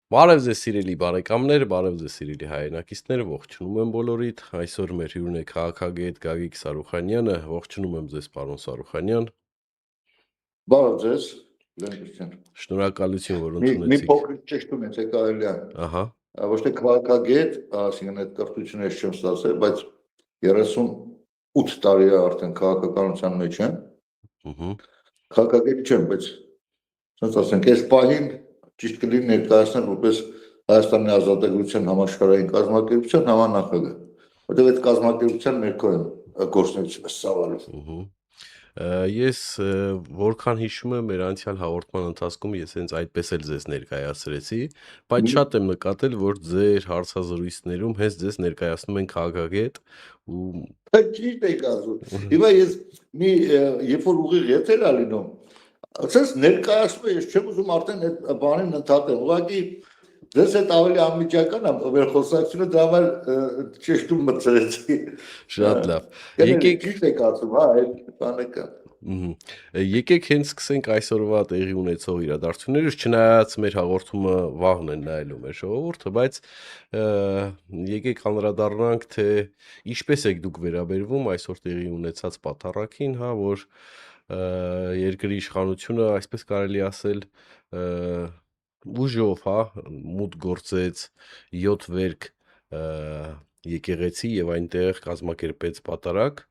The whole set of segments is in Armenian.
Բարև ձեզ սիրելի բարեկամներ, բարև ձեզ սիրելի հայրենակիցներ, ողջունում եմ բոլորիդ։ Այսօր մեր հյուրն է քաղաքագետ Գագիկ Սարուխանյանը։ Ողջունում եմ ձեզ, պարոն Սարուխանյան։ Բարև ձեզ, Լենկրտյան։ Շնորհակալություն, որ Մի ընդունեցիք։ փոքրիկ ճշտում եմ, թե կարելի է։ Ահա։ Ոչ թե քաղաքագետ, ասիկան այդ կրթությունը ես չեմ ստացել, բայց 38 տարի է արդեն քաղաքականության մեջ եմ։ Քաղաքագետ չեմ, բայց ասենք ասենք այս պահին ճիշտ կլինի ներկայացնել որպես Հայաստանի Ազատագրության համաշխարհային կազմակերպության համանախագահ, որտեղ այդ կազմակերպության ներքո եմ գործունեությունը ծավալում։ Ես որքան հիշում եմ, մեր անցյալ հաղորդման ընթացքում ես հենց այդպես էլ ձեզ ներկայացրեցի, բայց շատ եմ նկատել, որ ձեր հարցազրույցներում հենց ձեզ ներկայացնում են քաղաքագետ ու ճիշտ եք ասում։ Հիմա ես մի երբ որ ուղիղ եթեր ա լինում, ասես ներկայացնում ես, չեմ ուզում արդեն այդ բանին ընդհատել։ Ուղղակի դες այդ ավելի անմիջական է մեր խոսակցությունը, դա համար ճշտում մտցրեցի։ Շատ լավ։ Եկեք ճիշտ եք ասում, հա, այդ բանը կա։ Եկեք հենց սկսենք այսօրվա տեղի ունեցող իրադարձություններից, չնայած մեր հաղորդումը վաղն են նայելու մեր ժողովուրդը, բայց եկեք անդրադառնանք, թե ինչպես եք դուք վերաբերվում այսօր տեղի ունեցած պատառաքին, հա, որ երկրի իշխանությունը, այսպես կարելի ասել, ուժով, հա, մուտք գործեց 7 վերք եկեղեցի եւ այնտեղ կազմակերպեց պատարակ,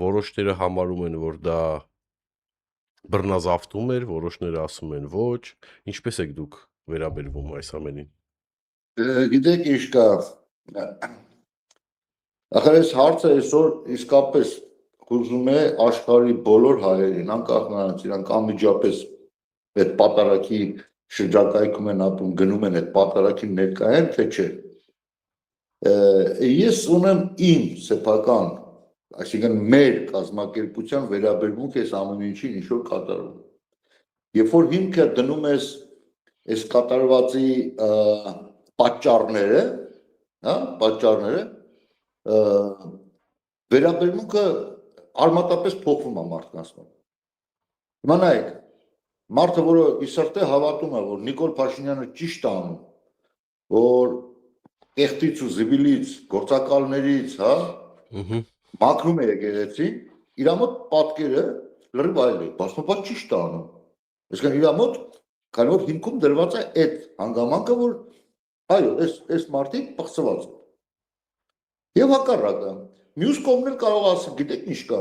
որոշները համարում են, որ դա բռնազավթում էր, որոշները ասում են ոչ, ինչպես եք դուք վերաբերվում այս ամենին։ Գիտեք ինչ կա, ախր այս հարցը այսօր իսկապես հուզում է աշխարհի բոլոր հայերին, անկախ նրանից իրանք անմիջապես այդ պատարակի շրջակայքում են ապրում, գնում են այդ պատարակին ներկայ են, թե չէ։ Ես ունեմ իմ սեփական, այսինքն մեր կազմակերպության վերաբերմունք այս ամեն ինչին ինչ որ կատարում։ Երբ որ հիմքը դնում ես այս կատարվածի պատճառները, հա, պատճառները, վերաբերմունքը արմատապես փոխվում է մարդկանց մոտ։ Հիմա նայեք, մարդը, որը իսրտե հավատում է, որ Նիկոլ Փաշինյանը ճիշտ է անում, որ կեղտից ու զիբիլից, գործակալներից, հա, մաքրում է եկեղեցին, իր մոտ պատկերը լրիվ այլ է, բայց ճիշտ է անում։ Այսինքն իր մոտ քանի որ հիմքում դրված է այդ հանգամանքը, որ այո, այս մարդիկ պղծված են։ Եվ հակառակը, մյուս կողմն էլ կարող ասել, գիտեք ինչ կա,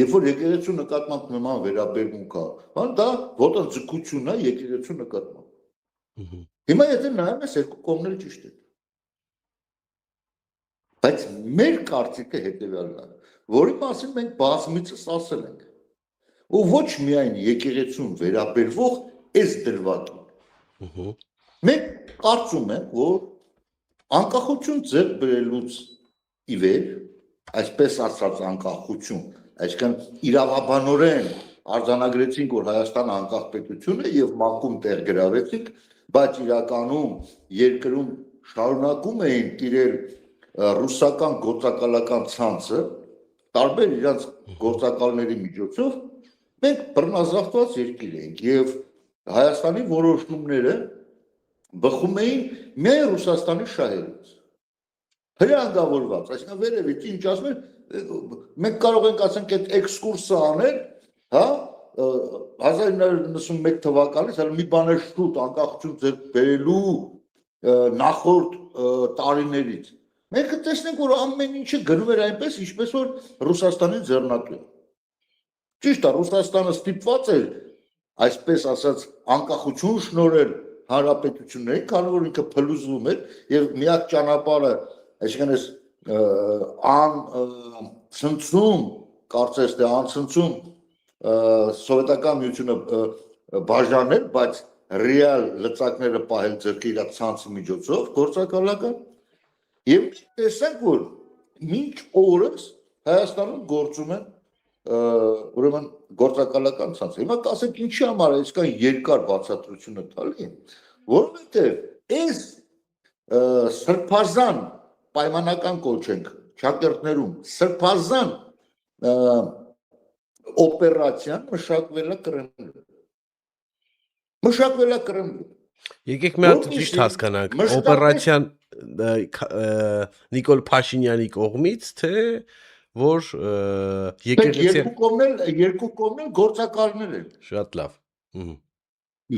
երբ որ եկեղեցու նկատմամբ նման վերաբերմունք կա, դա ոտնձգություն է եկեղեցու նկատմամբ։ Հիմա եթե նայում ես երկու կողմները ճիշտ են։ Բայց մեր կարծիքը հետևյալն է, որի մասին մենք բազմիցս ասել ենք, ու ոչ միայն եկեղեցուն վերաբերվող այս դրվագին։ Մենք կարծում ենք, որ անկախություն ձեռք բերելուց ի վեր, այսպես ասած անկախություն, այսինքն իրավաբանորեն արձանագրեցինք, որ Հայաստանը անկախ պետություն է եւ մանկում տեղ գրավեցինք, բայց իրականում երկրում շարունակում էին տիրել ռուսական գործակալական ցանցը, տարբեր իրանց գործակալների միջոցով մենք բռնազավթված երկիր ենք եւ Հայաստանի որոշումները բխում էին միայն Ռուսաստանի շահերից։ Հրանգավորված, այսինքն վերևից ինչ ասում են, մենք կարող ենք ասենք այդ էքսկուրսը անել, հա, 1991 թվականից, հələ մի բան է շուտ անկախություն ձեռք բերելու նախորդ տարիներից։ Մենք տեսնենք, որ ամեն ինչը գնում էր այնպես, ինչպես որ Ռուսաստանի ձեռնատու է։ Ճիշտ է, Ռուսաստանը ստիպված էր, այսպես ասած, անկախություն շնորհել հանրապետություններին, քանի որ ինքը փլուզվում էր եւ միակ ճանապարհը, այսինքն այս ցնցում, կարծես թե անցնցում սովետական միությունը բաժանել, բայց ռեալ լծակները պահել ձեռքի իր ցանցի միջոցով գործակալական եւ տեսանք, որ մինչ օրս Հայաստանում գործում են ուրեմն գործակալական ցանց։ Հիմա ասենք ինչի համար է այսքան երկար բացատրությունը տալի, որովհետեւ այս սրբազան պայմանական կոչենք ճակերտներում սրբազան օպերացիան մշակվել է Կրեմլում։ Մշակվել է Կրեմլում։ Եկեք մի հատ ճիշտ հասկանանք, օպերացիան Նիկոլ Փաշինյանի կողմից, թե որ եկեղեցի երկու կողմն էլ գործակալներ են։ Շատ լավ։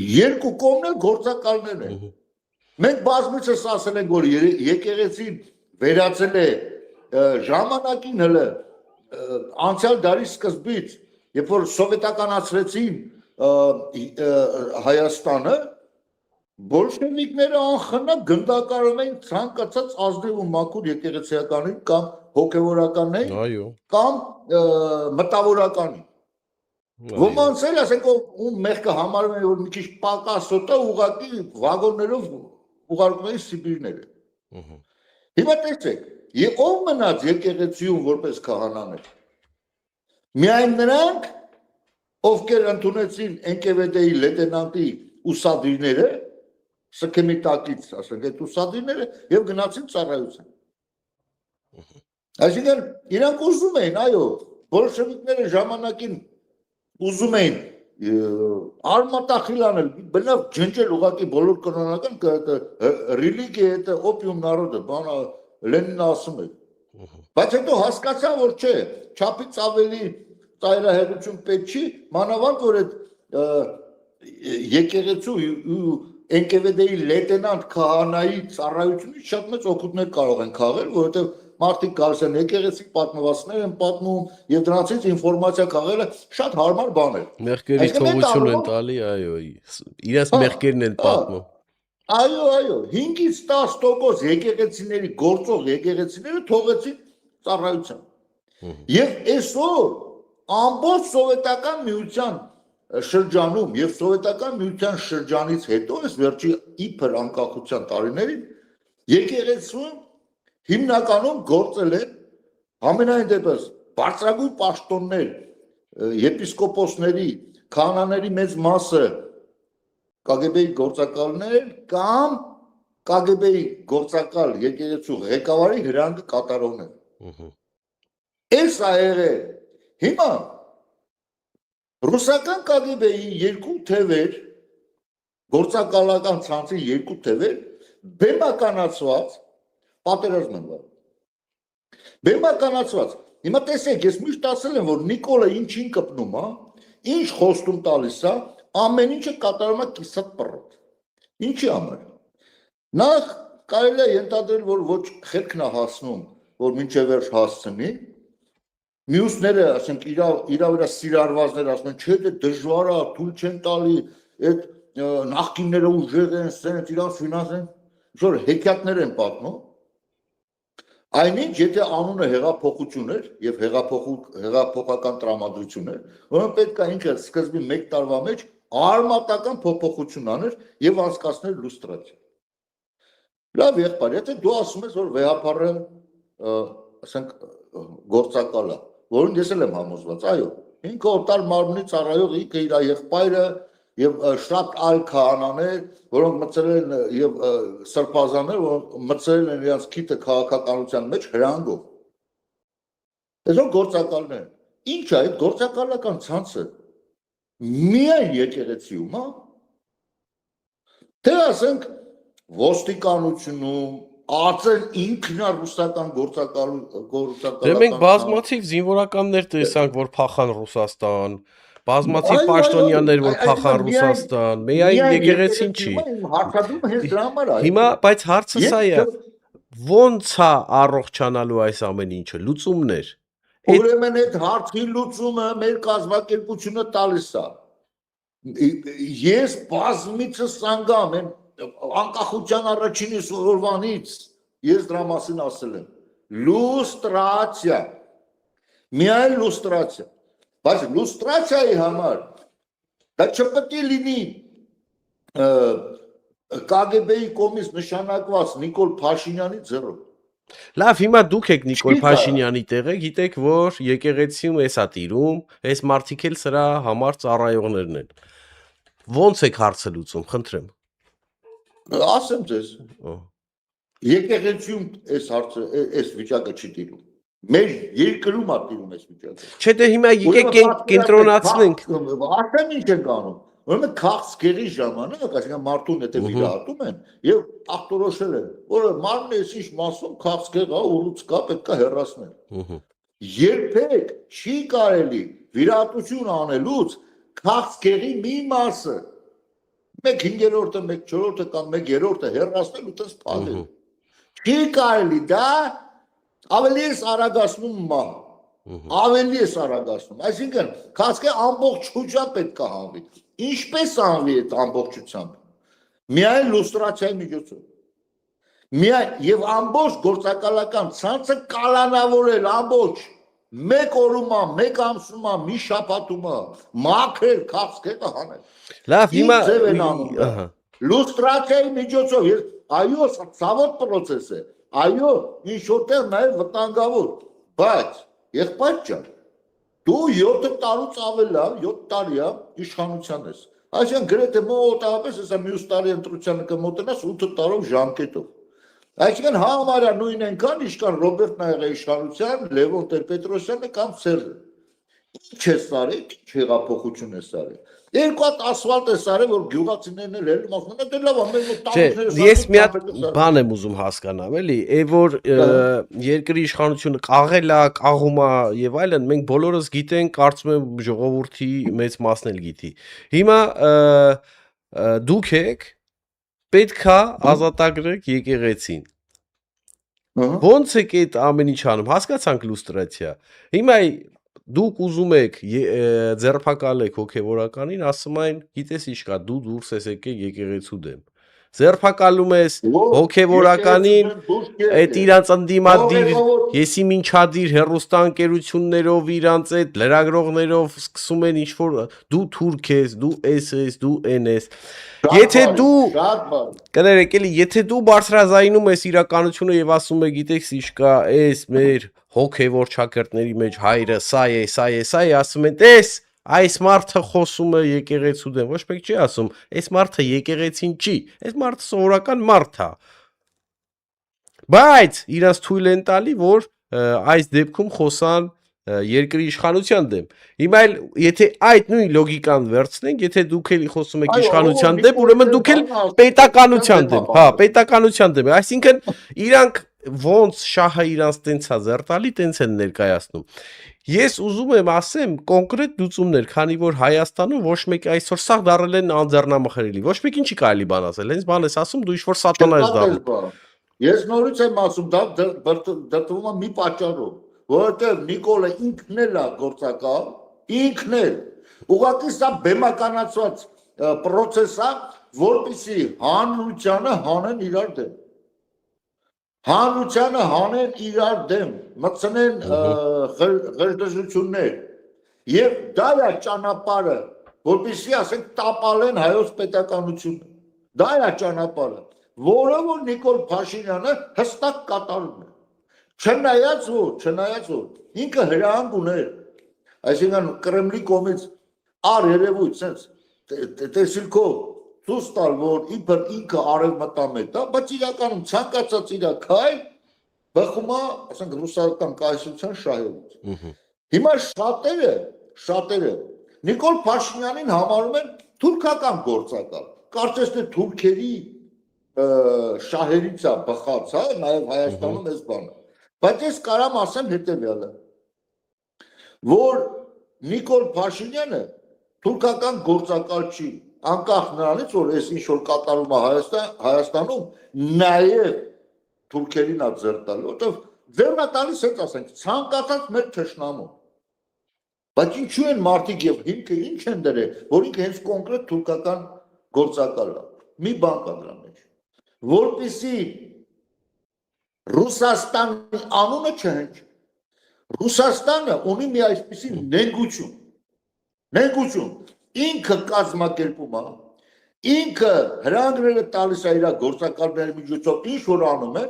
Երկու կողմն էլ գործակալներ են։ Մենք բազմիցս ասել ենք, որ եկեղեցին վերածել է ժամանակին հələ անցյալ դարի սկզբից, երբ որ սովետականացրեցին Հայաստանը, բոլշևիկները անխնա գնդակարում էին ցանկացած ազնիվ ու մաքուր եկեղեցիականին կամ հոգևորականին, կամ մտավորականին։ Ոմանց էլ ասենք ում մեղքը համարում են, որ մի քիչ պակասոտ է, ուղղակի վագոններով ուղարկում էին Սիբիրները։ Հիմա տեսեք, ով մնաց եկեղեցիում որպես քահանաներ։ Միայն նրանք, ովքեր ընդունեցին NKVD-ի լեյտենանտի ուսադիրները, սքեմի տակից, ասենք, այդ ուսադիրները եւ գնացին ծառայության։ Այսինքն իրանք ուզում էին, այո, բոլշևիկները ժամանակին ուզում էին արմատախիլ անել, բնավ ջնջել ուղղակի բոլոր կրոնական ռելիգիա, это опиум народа, բանը Լենինը ասում է։ Բայց հետո հասկացա, որ չէ, չափից ավելի ծայրահեղություն պետք չի, մանավանդ որ այդ եկեղեցու NKVD-ի լեյտենանտ քահանայի ծառայությունից շատ մեծ օգուտներ կարող են քաղել, որովհետև մարդիկ գալիս են եկեղեցի պատմվածքներ են պատմում եւ դրանից ինֆորմացիա քաղելը շատ հարմար բան է։ Մեղքերի թողություն են տալի, այո, իրաց մեղքերն են պատմում։ Այո, 5-ից 10% եկեղեցիների գործող եկեղեցիները թողեցին ծառայության։ Եվ այսօր ամբողջ սովետական միության շրջանում եւ սովետական միության շրջանից հետո այս վերջի իբր անկախության տարիներին եկեղեցում հիմնականում գործել են ամենայն դեպս բարձրագույն պաշտոններ, եպիսկոպոսների, քահանաների մեծ մասը KGB-ի գործակալներ կամ KGB-ի գործակալ եկեղեցու ղեկավարի հրանգը կատարողներ։ Այս ա եղել։ Հիմա ռուսական KGB-ի երկու թևեր, գործակալական ցանցի երկու թևեր բեմականացված պատերազմ են վարում։ Բեմականացված։ Հիմա տեսեք, ես միշտ ասել եմ, որ Նիկոլը ինչին կպնում է, ինչ խոստում տալիս է, ամեն ինչը կատարում է կիսատ պռոտ։ Ինչի համար։ Նախ կարելի է ենթադրել, որ ոչ խելքն է հասնում, որ մինչև վերջ հասցնի։ Մյուսները, ասենք, իրա վրա սիրարվածներ ասում են, չէ, դե դժվար է, թույլ չեն տալի, այդ նախկինները ուժեղ են, սենց իրանց ֆինանս են, ինչ-որ հեքիաթներ են պատմում։ Այնինչ, եթե անունը հեղափոխություն էր եւ հեղափոխական տրամադրություն էր, ուրեմն պետք է ինքը սկզբի 1 տարվա մեջ արմատական փոփոխություն աներ եւ անցկացներ լուստրացիա։ Լավ եղբայր, եթե դու ասում ես, որ վեհապարը, ասենք, գործակալ է, որին ես էլ եմ համոզված, այո, ինքը օտար մարմնի ծառայող ինքը իր եղբայրը եւ շատ այլ քահանաներ, որոնք մտցրել են եւ սրբազաններ, որոնք մտցրել են իրենց քիթը քաղաքականության մեջ հրանգով։ Այսօր գործակալներ։ Ինչ է այդ գործակալական ցանցը։ Միայն եկեղեցիում, հա։ Թե ասենք ոստիկանությունում, ածեն ինքնարուսական գործակալություն։ Դե մենք բազմաթիվ զինվորականներ տեսանք, որ փախան Ռուսաստան, բազմաթիվ պաշտոնյաներ, որ փախան Ռուսաստան, միայն եկեղեցին չի։ Հարցադրումը հենց դրա համար է։ Հիմա, բայց հարցը սա է, ոնց է առողջանալու այս ամեն ինչը, լուծումներ։ Ուրեմն այդ հարցի լուծումը մեր կազմակերպությունը տալիս է։ Ես բազմիցս անգամ եմ անկախության առաջին օրվանից ես դրա մասին ասել եմ։ Լուստրացիա։ Միայն լուստրացիա։ Բայց լուստրացիայի համար դա չպետք է լինի KGB-ի կողմից նշանակված Նիկոլ Փաշինյանի ձեռով։ Լավ, հիմա դուք եք Նիկոլ Փաշինյանի տեղը, գիտեք, որ եկեղեցիում էսա տիրում, այս մարդիկ էլ սրա համար ծառայողներն են։ Ոնց եք հարցը լուծում, խնդրեմ։ Ասեմ ձեզ։ Եկեղեցիում այս հարցը, այս վիճակը չի տիրում։ Մեր երկրում է տիրում այս վիճակը։ Չէ, դե հիմա եկեք կենտրոնացնենք։ Արդեն ինչ ենք անում։ ուրեմն քաղցկերի ժամանակ, այսինքն մարդուն եթե վիրահատում են եւ ախտորոշել են, որ մարմնի ինչ մասում քաղցկեղ է, ուռուց կա, պետք է հեռացնել։ Երբեք չի կարելի վիրահատություն անելուց քաղցկերի մի մասը 1/5-ը, 1/4-ը կամ 1/3-ը հեռացնել ու տես փակել։ Չի կարելի, դա ավելի արագացնում մահ։ Ավելի է արագացնում, այսինքն քաղցկե ամբողջ շուրջա պետք է հանվի։ Ինչպես անվի այդ ամբողջությամբ։ Միայն լուստրացիայի միջոցով։ Միայն եւ ամբողջ գործակալական ցանցը կալանավորել ամբողջ մեկ օրումա, մեկ ամսումա, մի շաբաթումա, մաքրել քաղցկեղը հանել։ Լավ, հիմա լուստրացիայի միջոցով, այո, ցավոտ process է։ Այո, ինչ որտեղ նաեւ վտանգավոր, բայց եղբայր ջան, դու 7 տարուց ավել 7 տարի իշխանության ես։ Այսինքն գրեթե մոտավորապես հեսա մյուս տարի ընտրությանը կմոտնաս 8 տարով ժամկետով։ Այսինքն համարյա նույն այնքան իշքան Ռոբերտ Նայեղի իշխանության, Լևոն Տեր-Պետրոսյանը կամ Սերժը։ Ինչ է սարի, ինչ հեղափոխություն է սարի։ Երկու հատ ասֆալտ է սարի, որ գյուղացիներն էլ ելնում ասում են, դե լավ, մենք տանքները ես մի հատ բան եմ ուզում հասկանամ, էլի, որ երկրի իշխանությունը կաղել է, կաղում է եւ այլն, մենք բոլորս գիտենք, կարծում եմ ժողովրդի մեծ մասն էլ գիտի։ Հիմա դուք եք պետքա ազատագրեք եկեղեցին։ Ոնց եք այդ ամեն ինչ անում, հասկացանք լուստրացիա։ Հիմա դուք ուզում եք ձերբակալեք հոգևորականին, ասում են, գիտես ինչ կա, դու դուրս ես եկել եկեղեցու դեմ։ Ձերբակալում ես հոգևորականին, այդ իրանց ընդդիմադիր, եսի մինչադիր հեռուստաընկերություններով իրանց այդ լրագրողներով սկսում են ինչ-որ դու թուրք ես, դու էս ես, դու են ես։ Եթե դու կներեք էլի, եթե դու բարձրազայնում ես իրականությունը եւ ասում ես, գիտեք ինչ կա, էս մեր հոգևոր շակերտների մեջ հայրը սա է, սա է, սա է, ասում են, տես, այս մարդը խոսում է եկեղեցու դեմ, ոչ մեկ չի ասում, այս մարդը եկեղեցին չի, այս մարդը սովորական մարդ է։ Բայց իրանց թույլ են տալի, որ այս դեպքում խոսան երկրի իշխանության դեմ։ Հիմա էլ եթե այդ նույն լոգիկան վերցնենք, եթե դուք էլ խոսում եք իշխանության դեմ, ուրեմն դուք էլ պետականության դեմ, հա, պետականության դեմ։ Այսինքն իրանք ոնց շահը իրանց տենց է զերտալի, տենց են ներկայացնում։ Ես ուզում եմ ասեմ կոնկրետ լուծումներ, քանի որ Հայաստանում ոչ մեկ այսօր սա դարել են անձեռնամխրելի։ Ոչ մեկին չի կարելի բան ասել, հենց բան ես ասում, դու ինչ-որ սատանա ես դառնում։ Ես նորից եմ ասում, դա դրտվում է մի պատճառով, որովհետև Նիկոլը ինքն էլ է գործակալ, ինքն էլ։ Ուղղակի սա բեմականացված process է, որպեսզի հանրությանը հանեն իրար դեմ։ Հանրությանը հանեն իրար դեմ, մտցնեն ղրդժություններ։ Եվ դա է ճանապարհը, որպեսզի ասենք տապալեն հայոց պետականությունը։ Դա է ճանապարհը, որը որ Նիկոլ Փաշինյանը հստակ կատարում է։ Չնայած որ ինքը հրահանգ ուներ, այսինքն Կրեմլի կողմից երևույթ sense տեսիլքով ցույց տալ, որ իբր ինքը արևմտամետ է, բայց իրականում ցանկացած իր քայլ բխում է, ասենք ռուսական կայսրության շահերից։ Հիմա շատերը Նիկոլ Փաշինյանին համարում են թուրքական գործակալ։ Կարծես թե թուրքերի շահերից է բխած, հա, նաև Հայաստանում էս բանը։ Բայց ես կարամ ասեմ հետևյալը, որ Նիկոլ Փաշինյանը թուրքական գործակալ չի, անկախ նրանից, որ այս ինչ որ կատարում է Հայաստանում, նաև թուրքերին է ձեռ տալու, որտեղ ձեռն է տալիս, հենց ասենք, ցանկացած մեր թշնամու։ Բայց ինչու են մարդիկ եւ հիմքը ինչ են դրել, որ ինքը հենց կոնկրետ թուրքական գործակալ է։ Մի բան կա դրա մեջ, որպեսզի Ռուսաստանի անունը չհնչի։ Ռուսաստանը ունի մի այսպիսի նենգություն, ինքը կազմակերպում է, ինքը հրանգները տալիս է իր գործակալների միջոցով ինչ որ անում են,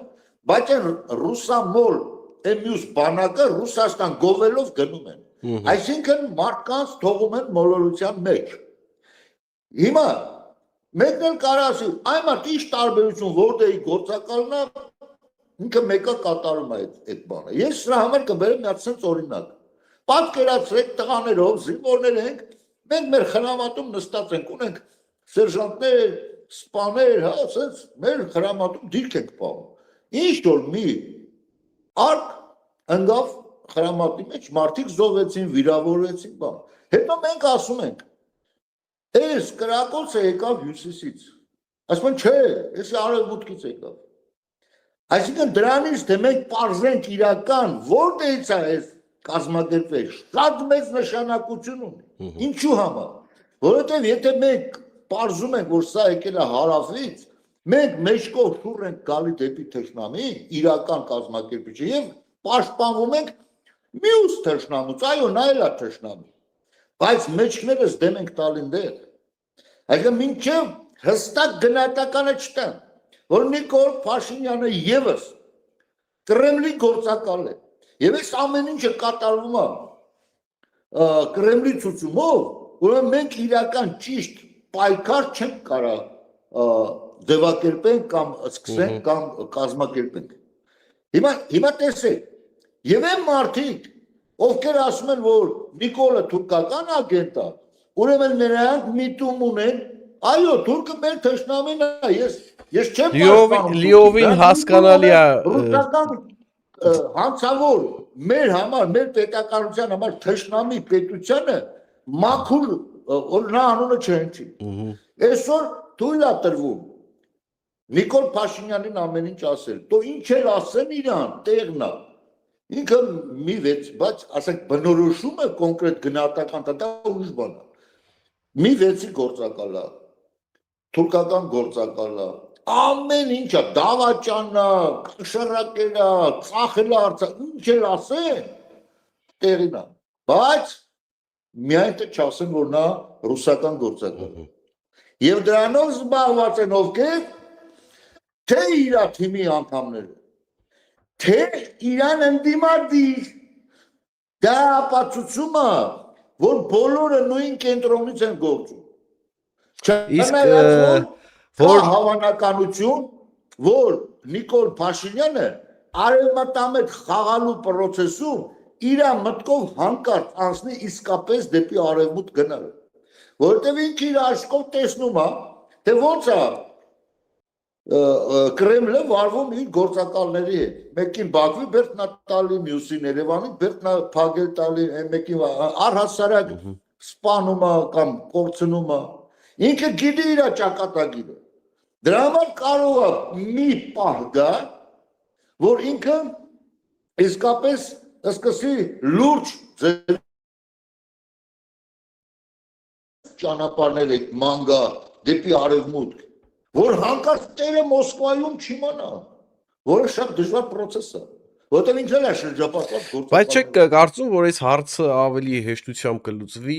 բայց այն ռուսամոլ մյուս բանակը Ռուսաստան գովելով գնում են։ Այսինքն մարդկանց թողում են մոլորության մեջ։ Հիմա մեկն էլ կարող ասի, այ մարդ ինչ տարբերություն որտեղի գործակալն է, ինքը մեկը կատարում է այդ բանը։ Ես սրա համար կբերեմ մի հատ sense օրինակ։ Պատկերացրեք տղաներով զինվորներ ենք Մենք մեր խրամատում նստած ենք, ունենք սերժանտներ, սպաներ, հա, ասենց մեր խրամատում դիրք ենք պահում։ Ինչ որ մի արկ ընկավ խրամատի մեջ, մարդիկ զոհվեցին, վիրավորվեցին, բան։ Հետո մենք ասում ենք, այս կրակոցը եկավ հյուսիսից։ Ասում են, չէ, այս արևմուտքից եկավ։ Այսինքն դրանից թե մենք պարզենք իրական որտեղից է այս կազմակերպվել, շատ մեծ նշանակություն ունի։ Ինչու համար։ Որովհետև եթե մենք պարզում ենք, որ սա եկել է հարավից, մենք մեջքով շուռ ենք գալի դեպի թշնամի, իրական կազմակերպիչը եւ պաշտպանվում ենք մյուս թշնամուց, այո, նա էլ է թշնամի։ Բայց մեջքներս դեմ ենք տալին դեր։ Այսինքն մինչև հստակ գնահատականը չտան, որ Նիկոլ Փաշինյանը եւս Կրեմլի գործակալ է։ Եվ այս ամեն ինչը կատարվում է Կրեմլի ցուցումով, ուրեմն մենք իրական ճիշտ պայքար չենք կարող ձևակերպենք կամ սկսենք կամ կազմակերպենք։ Հիմա տեսեք, եւ այն մարդիկ, ովքեր ասում են, որ Նիկոլը թուրքական ագենտ է, ուրեմն նրանք միտում ունեն, այո, թուրքը մեր թշնամին է, ես չեմ լիովին հասկանալի է ռուսական հանցավոր մեր համար, մեր պետականության համար թշնամի պետությանը մաքուր նա անունը չհնչի։ Այսօր թույլ է տրվում Նիկոլ Փաշինյանին ամեն ինչ ասել, તો ինչ էլ ասեն իրան, տեղն է։ Ինքը մի վեց, բայց ասենք բնորոշումը կոնկրետ գնահատական դա ուրիշ բան է։ Մի վեցի գործակալ է, թուրքական գործակալ է, ամեն ինչը դավաճանն է, շռակել է, ծախել է արծա, ինչ էլ ասեն, տեղին է։ Բայց միայն թե չասեն, որ նա ռուսական գործակալ է։ Եվ դրանով զբաղված են ովքեր, թե իր թիմի անդամները, թե իրան ընդդիմադիր, դա ապացուցում է, որ բոլորը նույն կենտրոնից են գործում։ Որ հավանականություն, որ Նիկոլ Փաշինյանը արևմտամետ խաղալու process-ում իր մտքով հանկարծ անցնի իսկապես դեպի արևմուտք գնալը։ Որտեւ ինքը իր աչքով տեսնում է, թե ոնց է Կրեմլը վարվում իր գործակալների հետ։ Մեկին Բաքվի բերտնա տալի, մյուսին Երևանի բերտնա փագել տալի, մեկին առհասարակ սպանում է կամ կորցնում է։ Ինքը գիտի իր ճակատագիրը։ Դրա համար կարող է մի պահ գա, որ ինքը իսկապես սկսի լուրջ ճանապարհներ ման գա դեպի արևմուտք, որ հանկարծ տերը Մոսկվայում չիմանա, որը շատ դժվար process է, որտեղ ինքն էլ է շրջապատված գործակալով։ Բայց չեք կարծում, որ այս հարցը ավելի հեշտությամբ կլուծվի,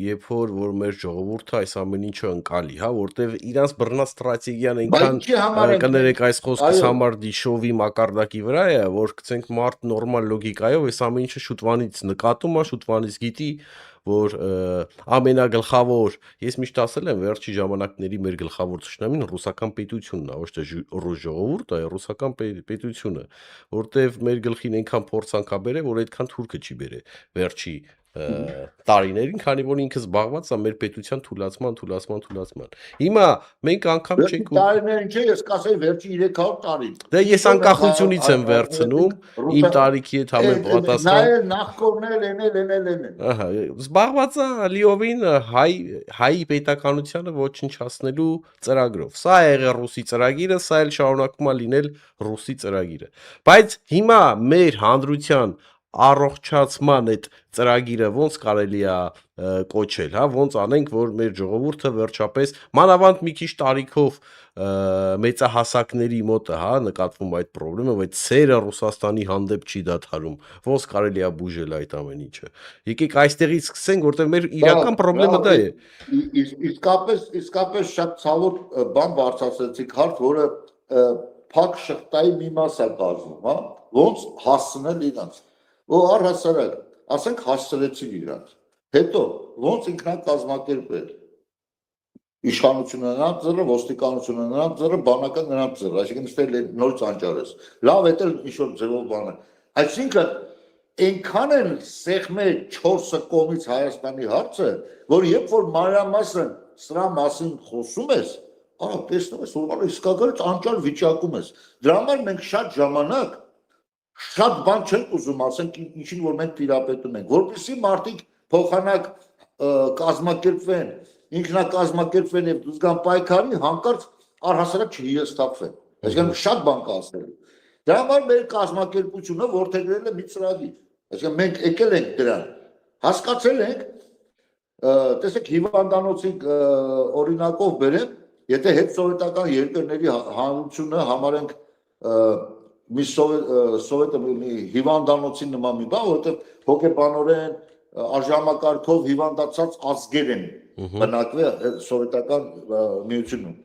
երբ որ մեր ժողովուրդը այս ամեն ինչը ընկալի, հա, որտեղ իրանց բռնած ստրատեգիան այնքան կներեք այս խոսքս համար դիշովի մակարդակի վրա է, որ գցենք մարդ նորմալ լոգիկայով այս ամեն ինչը շուտվանից նկատում է, շուտվանից գիտի, որ ամենագլխավոր, ես միշտ ասել եմ, վերջի ժամանակների մեր գլխավոր թշնամին ռուսական պետությունն է, ոչ թե ռուս ժողովուրդը, այլ ռուսական պետությունը, որտեվ մեր գլխին այնքան փորձանք ա բերել, որ այդքան թուրքը չի բերել վերջի տարիներին, քանի որ ինքը զբաղված է մեր պետության թուլացման։ Հիմա մենք անգամ չենք տարիներին չէ, ես կասեի վերջի 300 տարին։ Դե ես անկախությունից եմ վերցնում, իմ տարիքի հետ համապատասխան։ Նայել նախկորներ են։ Ահա, զբաղված է լիովին հայ պետականությանը ոչնչացնելու ծրագրով։ Սա է եղել ռուսի ծրագիրը, սա էլ շարունակում է լինել ռուսի ծրագիրը։ Բայց հիմա մեր հանրության առողջացման այդ ծրագիրը ոնց կարելի է կոչել, հա, ոնց անենք, որ մեր ժողովուրդը վերջապես մանավանդ մի քիչ տարիքով մեծահասակների մոտ է, հա, նկատվում այդ խնդրումը, բայց սերը Ռուսաստանի հանդեպ չի դադարում, ոնց կարելի է բուժել այդ ամեն ինչը։ Եկեք այստեղից սկսենք, որտեղ մեր իրական խնդրումը դա է։ Իսկապես շատ ցավոտ բան բարձրացրեցիք հարց, որը փակ շղթայի մի մաս է կազմում, հա, ոնց հասցնել իրանց։ Ու առհասարակ, ասենք հասցրեցին իրանց։ Հետո ոնց ինքնակազմակերպել։ Իշխանությունը նրանց ձեռը, ոստիկանությունը նրանց ձեռը, բանակը նրանց ձեռը, այսինքն նոր ծանճարես։ Լավ է դել ինչ որ ձևով բանը։ Այսինքն այնքան են սեղմել 4 կողմից Հայաստանի հարցը, որ երբ որ մանրամասն սրա մասին խոսում ես, տեսնում ես, որ իսկականից անճար վիճակում ես։ Դրա համար մենք շատ ժամանակ շատ բան չենք ուզում ասենք ինչին որ մենք տիրապետում ենք, որպեսզի մարդիկ փոխանակ կազմակերպվեն, ինքնակազմակերպվեն եւ դուրս գան պայքարի, հանկարծ առհասարակ չհիասթափվեն։ Այսինքն շատ բան կա ասելու։ Դրա համար մեր կազմակերպությունը որդեգրել է մի ծրագիր։ Այսինքն մենք եկել ենք դրան, հասկացել ենք, տեսեք հիվանդանոցի օրինակով բերեմ, եթե հետսովետական երկրների հանրությունը համարենք մի սովետը մի հիվանդանոցի նման մի բան, որովհետև հոգեբանորեն արժամակարգով հիվանդացած ազգեր են բնակվել սովետական միությունում։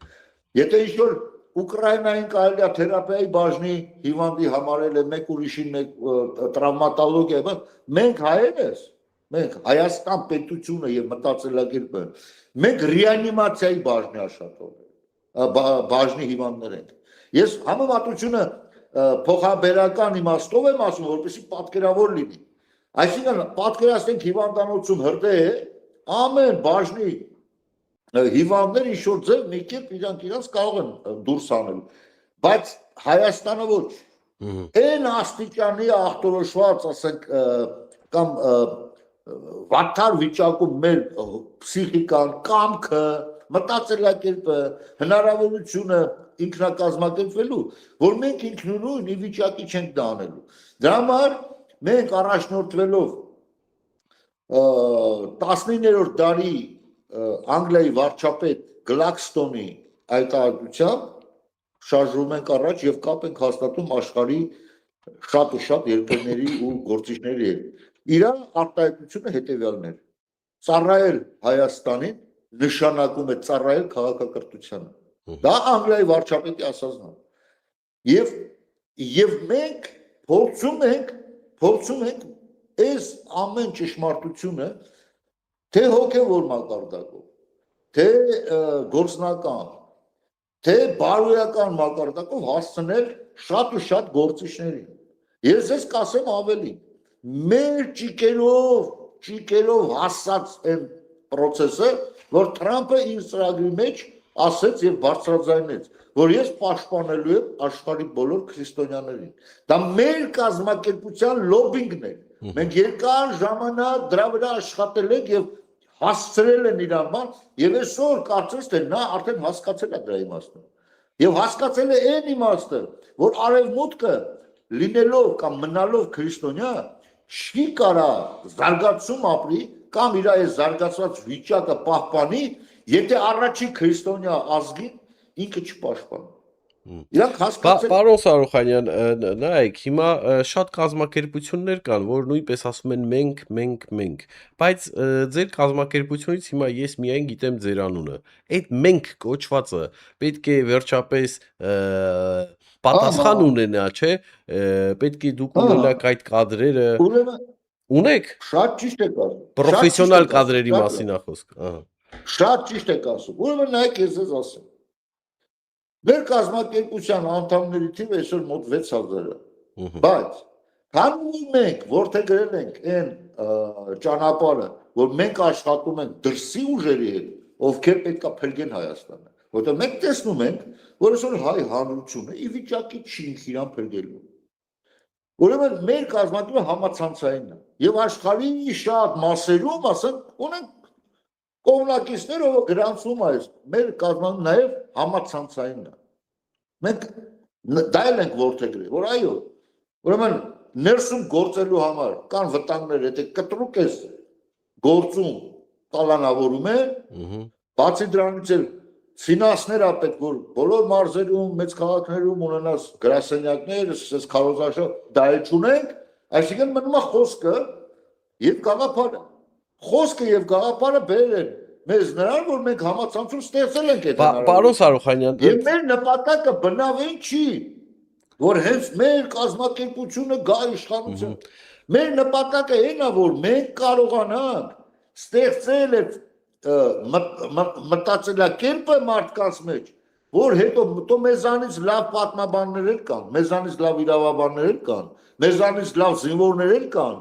Եթե ինչ-որ Ուկրաինային կարելի է թերապիայի բաժնի հիվանդի համարել է մեկ ուրիշին մեկ տրավմատոլոգիա, մենք հայերս, մենք Հայաստան պետությունը եւ մտածելակերպը, մենք ռեանիմացիայի բաժնի բաժնի հիվանդներ ենք։ Ես համեմատությունը փոխաբերական իմաստով եմ ասում, որպեսզի պատկերավոր լինի։ Այսինքն պատկերացնենք հիվանդանոցում հրդեհ է, ամեն բաժնի հիվանդներ ինչ-որ ձև մի կերպ իրանք կարող են դուրս անել, բայց Հայաստանը ոչ։ Այն աստիճանի ախտորոշված, ասենք, կամ վատթար վիճակում մեր պսիխիկան, կամքը, մտածելակերպը, հնարավորությունը ինքնակազմակերպվելու, որ մենք ինքնուրույն ի վիճակի չենք դա անելու։ Դրա համար մենք առաջնորդվելով 19-րդ դարի Անգլիայի վարչապետ Գլաքստոնի հայտարարությամբ շարժվում ենք առաջ եւ կապ ենք հաստատում աշխարհի շատ ու շատ երկրների ու գործիչների հետ։ Իր արտահայտությունը հետեւյալն է. ծառայել Հայաստանին նշանակում է ծառայել քաղաքակրթությանը։ Դա Անգլիայի վարչապետի ասածն է։ Եվ մենք փորձում ենք այս ամեն ճշմարտությունը թե հոգևոր մակարդակով, թե գործնական, թե բարոյական մակարդակով հասցնել շատ ու շատ գործիչներին։ Ես ես կասեմ ավելին, մեր ճիկերով հասած այն պրոցեսը, որ Թրամփը իր ծրագրի մեջ ասեց եւ բարձրաձայնեց, որ ես պաշտպանելու եմ աշխարհի բոլոր քրիստոնյաներին։ Դա մեր կազմակերպության լոբինգն է։ Մենք երկար ժամանակ դրա վրա աշխատել ենք եւ հասցրել են իր անման եւ այսօր կարծես թե նա արդեն հասկացել է դրա իմաստը եւ հասկացել է այն իմաստը, որ արևմուտքը լինելով կամ մնալով քրիստոնյա չի կարա զարգացում ապրի կամ իր այս զարգացած վիճակը պահպանի, եթե առաջի քրիստոնյա ազգին ինքը չպաշտպանի։ Իրանք հասկացել Պարոն Սարոխանյան, նայեք, հիմա շատ կազմակերպություններ կան, որ նույնպես ասում են մենք, բայց ձեր կազմակերպությունից հիմա ես միայն գիտեմ ձեր անունը։ Այդ մենք կոչվածը պետք է վերջապես պատասխան ունենա, չէ՞։ Պետք է դուք ունենաք այդ կադրերը։ Ունեք։ Շատ ճիշտ եք ասում։ Պրոֆեսիոնալ կադրերի մասին է խոսքը։ Շատ ճիշտ եք ասում։ Ուրեմն նայեք, ես ձեզ ասեմ։ Մեր կազմակերպության անդամների թիվը այսօր մոտ 6000-ը, բայց քանի մենք որդեգրել ենք այն ճանապարհը, որ մենք աշխատում ենք դրսի ուժերի հետ, ովքեր պետք է փրկեն Հայաստանը, որտեղ մենք տեսնում ենք, որ այսօր հայ հանրությունը ի վիճակի չի իրան փրկելու։ Ուրեմն մեր կազմակերպությունը համացանցային է, եւ աշխարհի շատ մասերում, ասենք, ունենք կողմնակիցներ, ով գրանցում այս մեր կազմակերպությունը նաև համացանցային է։ Մենք դա ենք որդեգրել, որ այո, ուրեմն ներսում գործելու համար կան վտանգներ, եթե կտրուկ ես գործում կալանավորում է, բացի դրանից էլ ֆինանսներ ապետ, որ բոլոր մարզերում, մեծ քաղաքներում ունենաս գրասենյակներ, ասես քարոզարշավ, դա էլ չունենք, այսինքն մնում է խոսքը եւ գաղափարը։ Խոսքը եւ գաղափարը բերել են մեզ նրան, որ մենք համացանցում ստեղծել ենք այդ հնարավորությունը։ Պարոն Սարոխանյան, եւ մեր նպատակը բնավեն չի, որ հենց մեր կազմակերպությունը գա իշխանություն։ Մեր նպատակը այն է, որ մենք կարողանանք ստեղծել այդ մտածելակերպը մարդկանց մեջ, որ հետո մտո մեզանից լավ պատմաբաններ կան, մեզանից լավ իրավաբաններ կան, մեզանից լավ զինվորներ կան,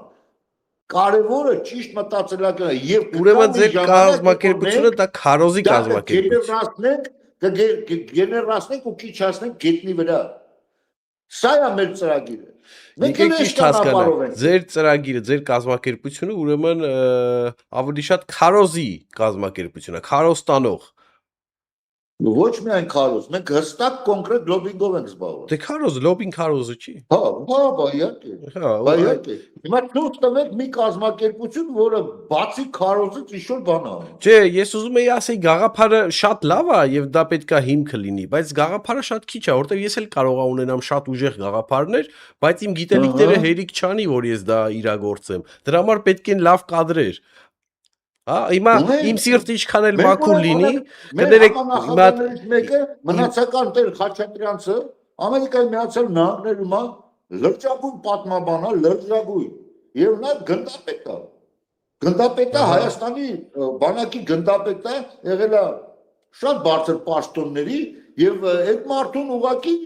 կարևորը ճիշտ մտածելակերպը եւ Ուրեմն ձեր կազմակերպությունը դա քարոզի կազմակերպություն։ գեներացնենք ու քիչ հասնենք գետնի վրա։ Սա է մեր ծրագիրը։ Եկեք ճիշտ հասկանանք, ձեր ծրագիրը, ձեր կազմակերպությունը ուրեմն ավելի շատ քարոզի կազմակերպություն է, քարոստանող։ Ոչ միայն քարոզ, մենք հստակ կոնկրետ լոբինգով ենք զբաղվում։ Դե քարոզ, լոբին քարոզը չի։ Հա, իհարկե։ Հա, իհարկե։ Հիմա ցույց տվեք մի կազմակերպություն, որը բացի քարոզից ինչ-որ բան անի։ Չէ, ես ուզում եի ասել գաղափարը շատ լավ է եւ դա պետքա հիմքը լինի, բայց գաղափարը շատ քիչ է, որտեղ ես էլ կարող եմ ունենամ շատ ուժեղ գաղափարներ, բայց իմ գիտելիքները հերիք չանի, որ ես դա իրագործեմ։ Դրա համար պետք են լավ կադրեր։ Հա, հիմա իմ սիրտը ինչքան էլ մաքուր լինի, կներեք, հիմա մեկը մնացական Տեր Խաչատրյանցը Ամերիկայի Միացյալ Նահանգներում լրջագույն պատմաբան է, լրջագույն։ Եվ նա գնդապետ է։ Գնդապետը Հայաստանի բանակի գնդապետը եղել է շատ բարձր պաշտոնների եւ այդ մարդուն ուղակի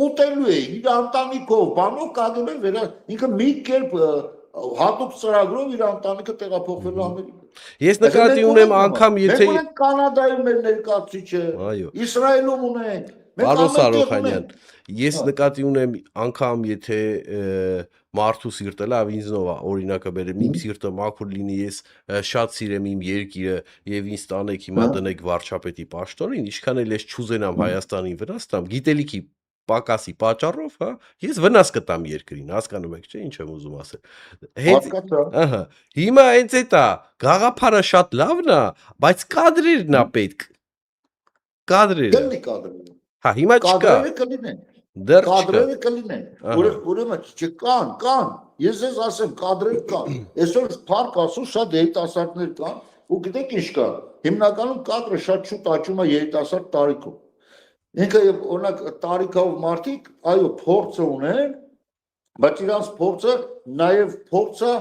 ուտելու է իր ընտանիքով, բանով կազմել վերա ինքը մի կերպ հատուկ ծրագրով իր ընտանիքը տեղափոխվելու Ամերիկա։ Ես նկատի ունեմ անգամ եթե մենք ունենք Կանադայում մեր ներկայացուցիչը, Իսրայելում ունենք, Պարոն Սարոխանյան, ես նկատի ունեմ անգամ եթե մարդու սիրտը լավ ինձնով է օրինակը բերեմ իմ սիրտը մաքուր լինի ես շատ սիրեմ իմ երկիրը եւ ինձ տանեք հիմա դնեք վարչապետի պաշտոնին ինչքան էլ ես չուզենամ Հայաստանին վնաս տամ գիտելիքի պակասի պատճառով, հա, ես վնաս կտամ երկրին, հասկանում եք, չէ՞, ինչ եմ ուզում ասել։ Ահա, հիմա հենց էտա, գաղափարը շատ լավն է, բայց կադրերն է պետք։ Կադրերը։ Դեռ կադրերը։ Հա, հիմա չկա։ Կադրերը կլինեն։ Դեռ չկա։ Կադրերը կլինեն։ Ուրեմն չկան։ Ես ես ասեմ, կադրեր կան։ Այսօր փառք ասում շատ երիտասարդներ կան, ու գիտեք ինչ կա։ Հիմնականում կադրը շատ շուտ աճում է երիտասարդ տարիքում։ Ինքը օրինակ տարիքով մարդիկ, այո, փորձը ունեն, բայց իրանց փորձը նաև փորձը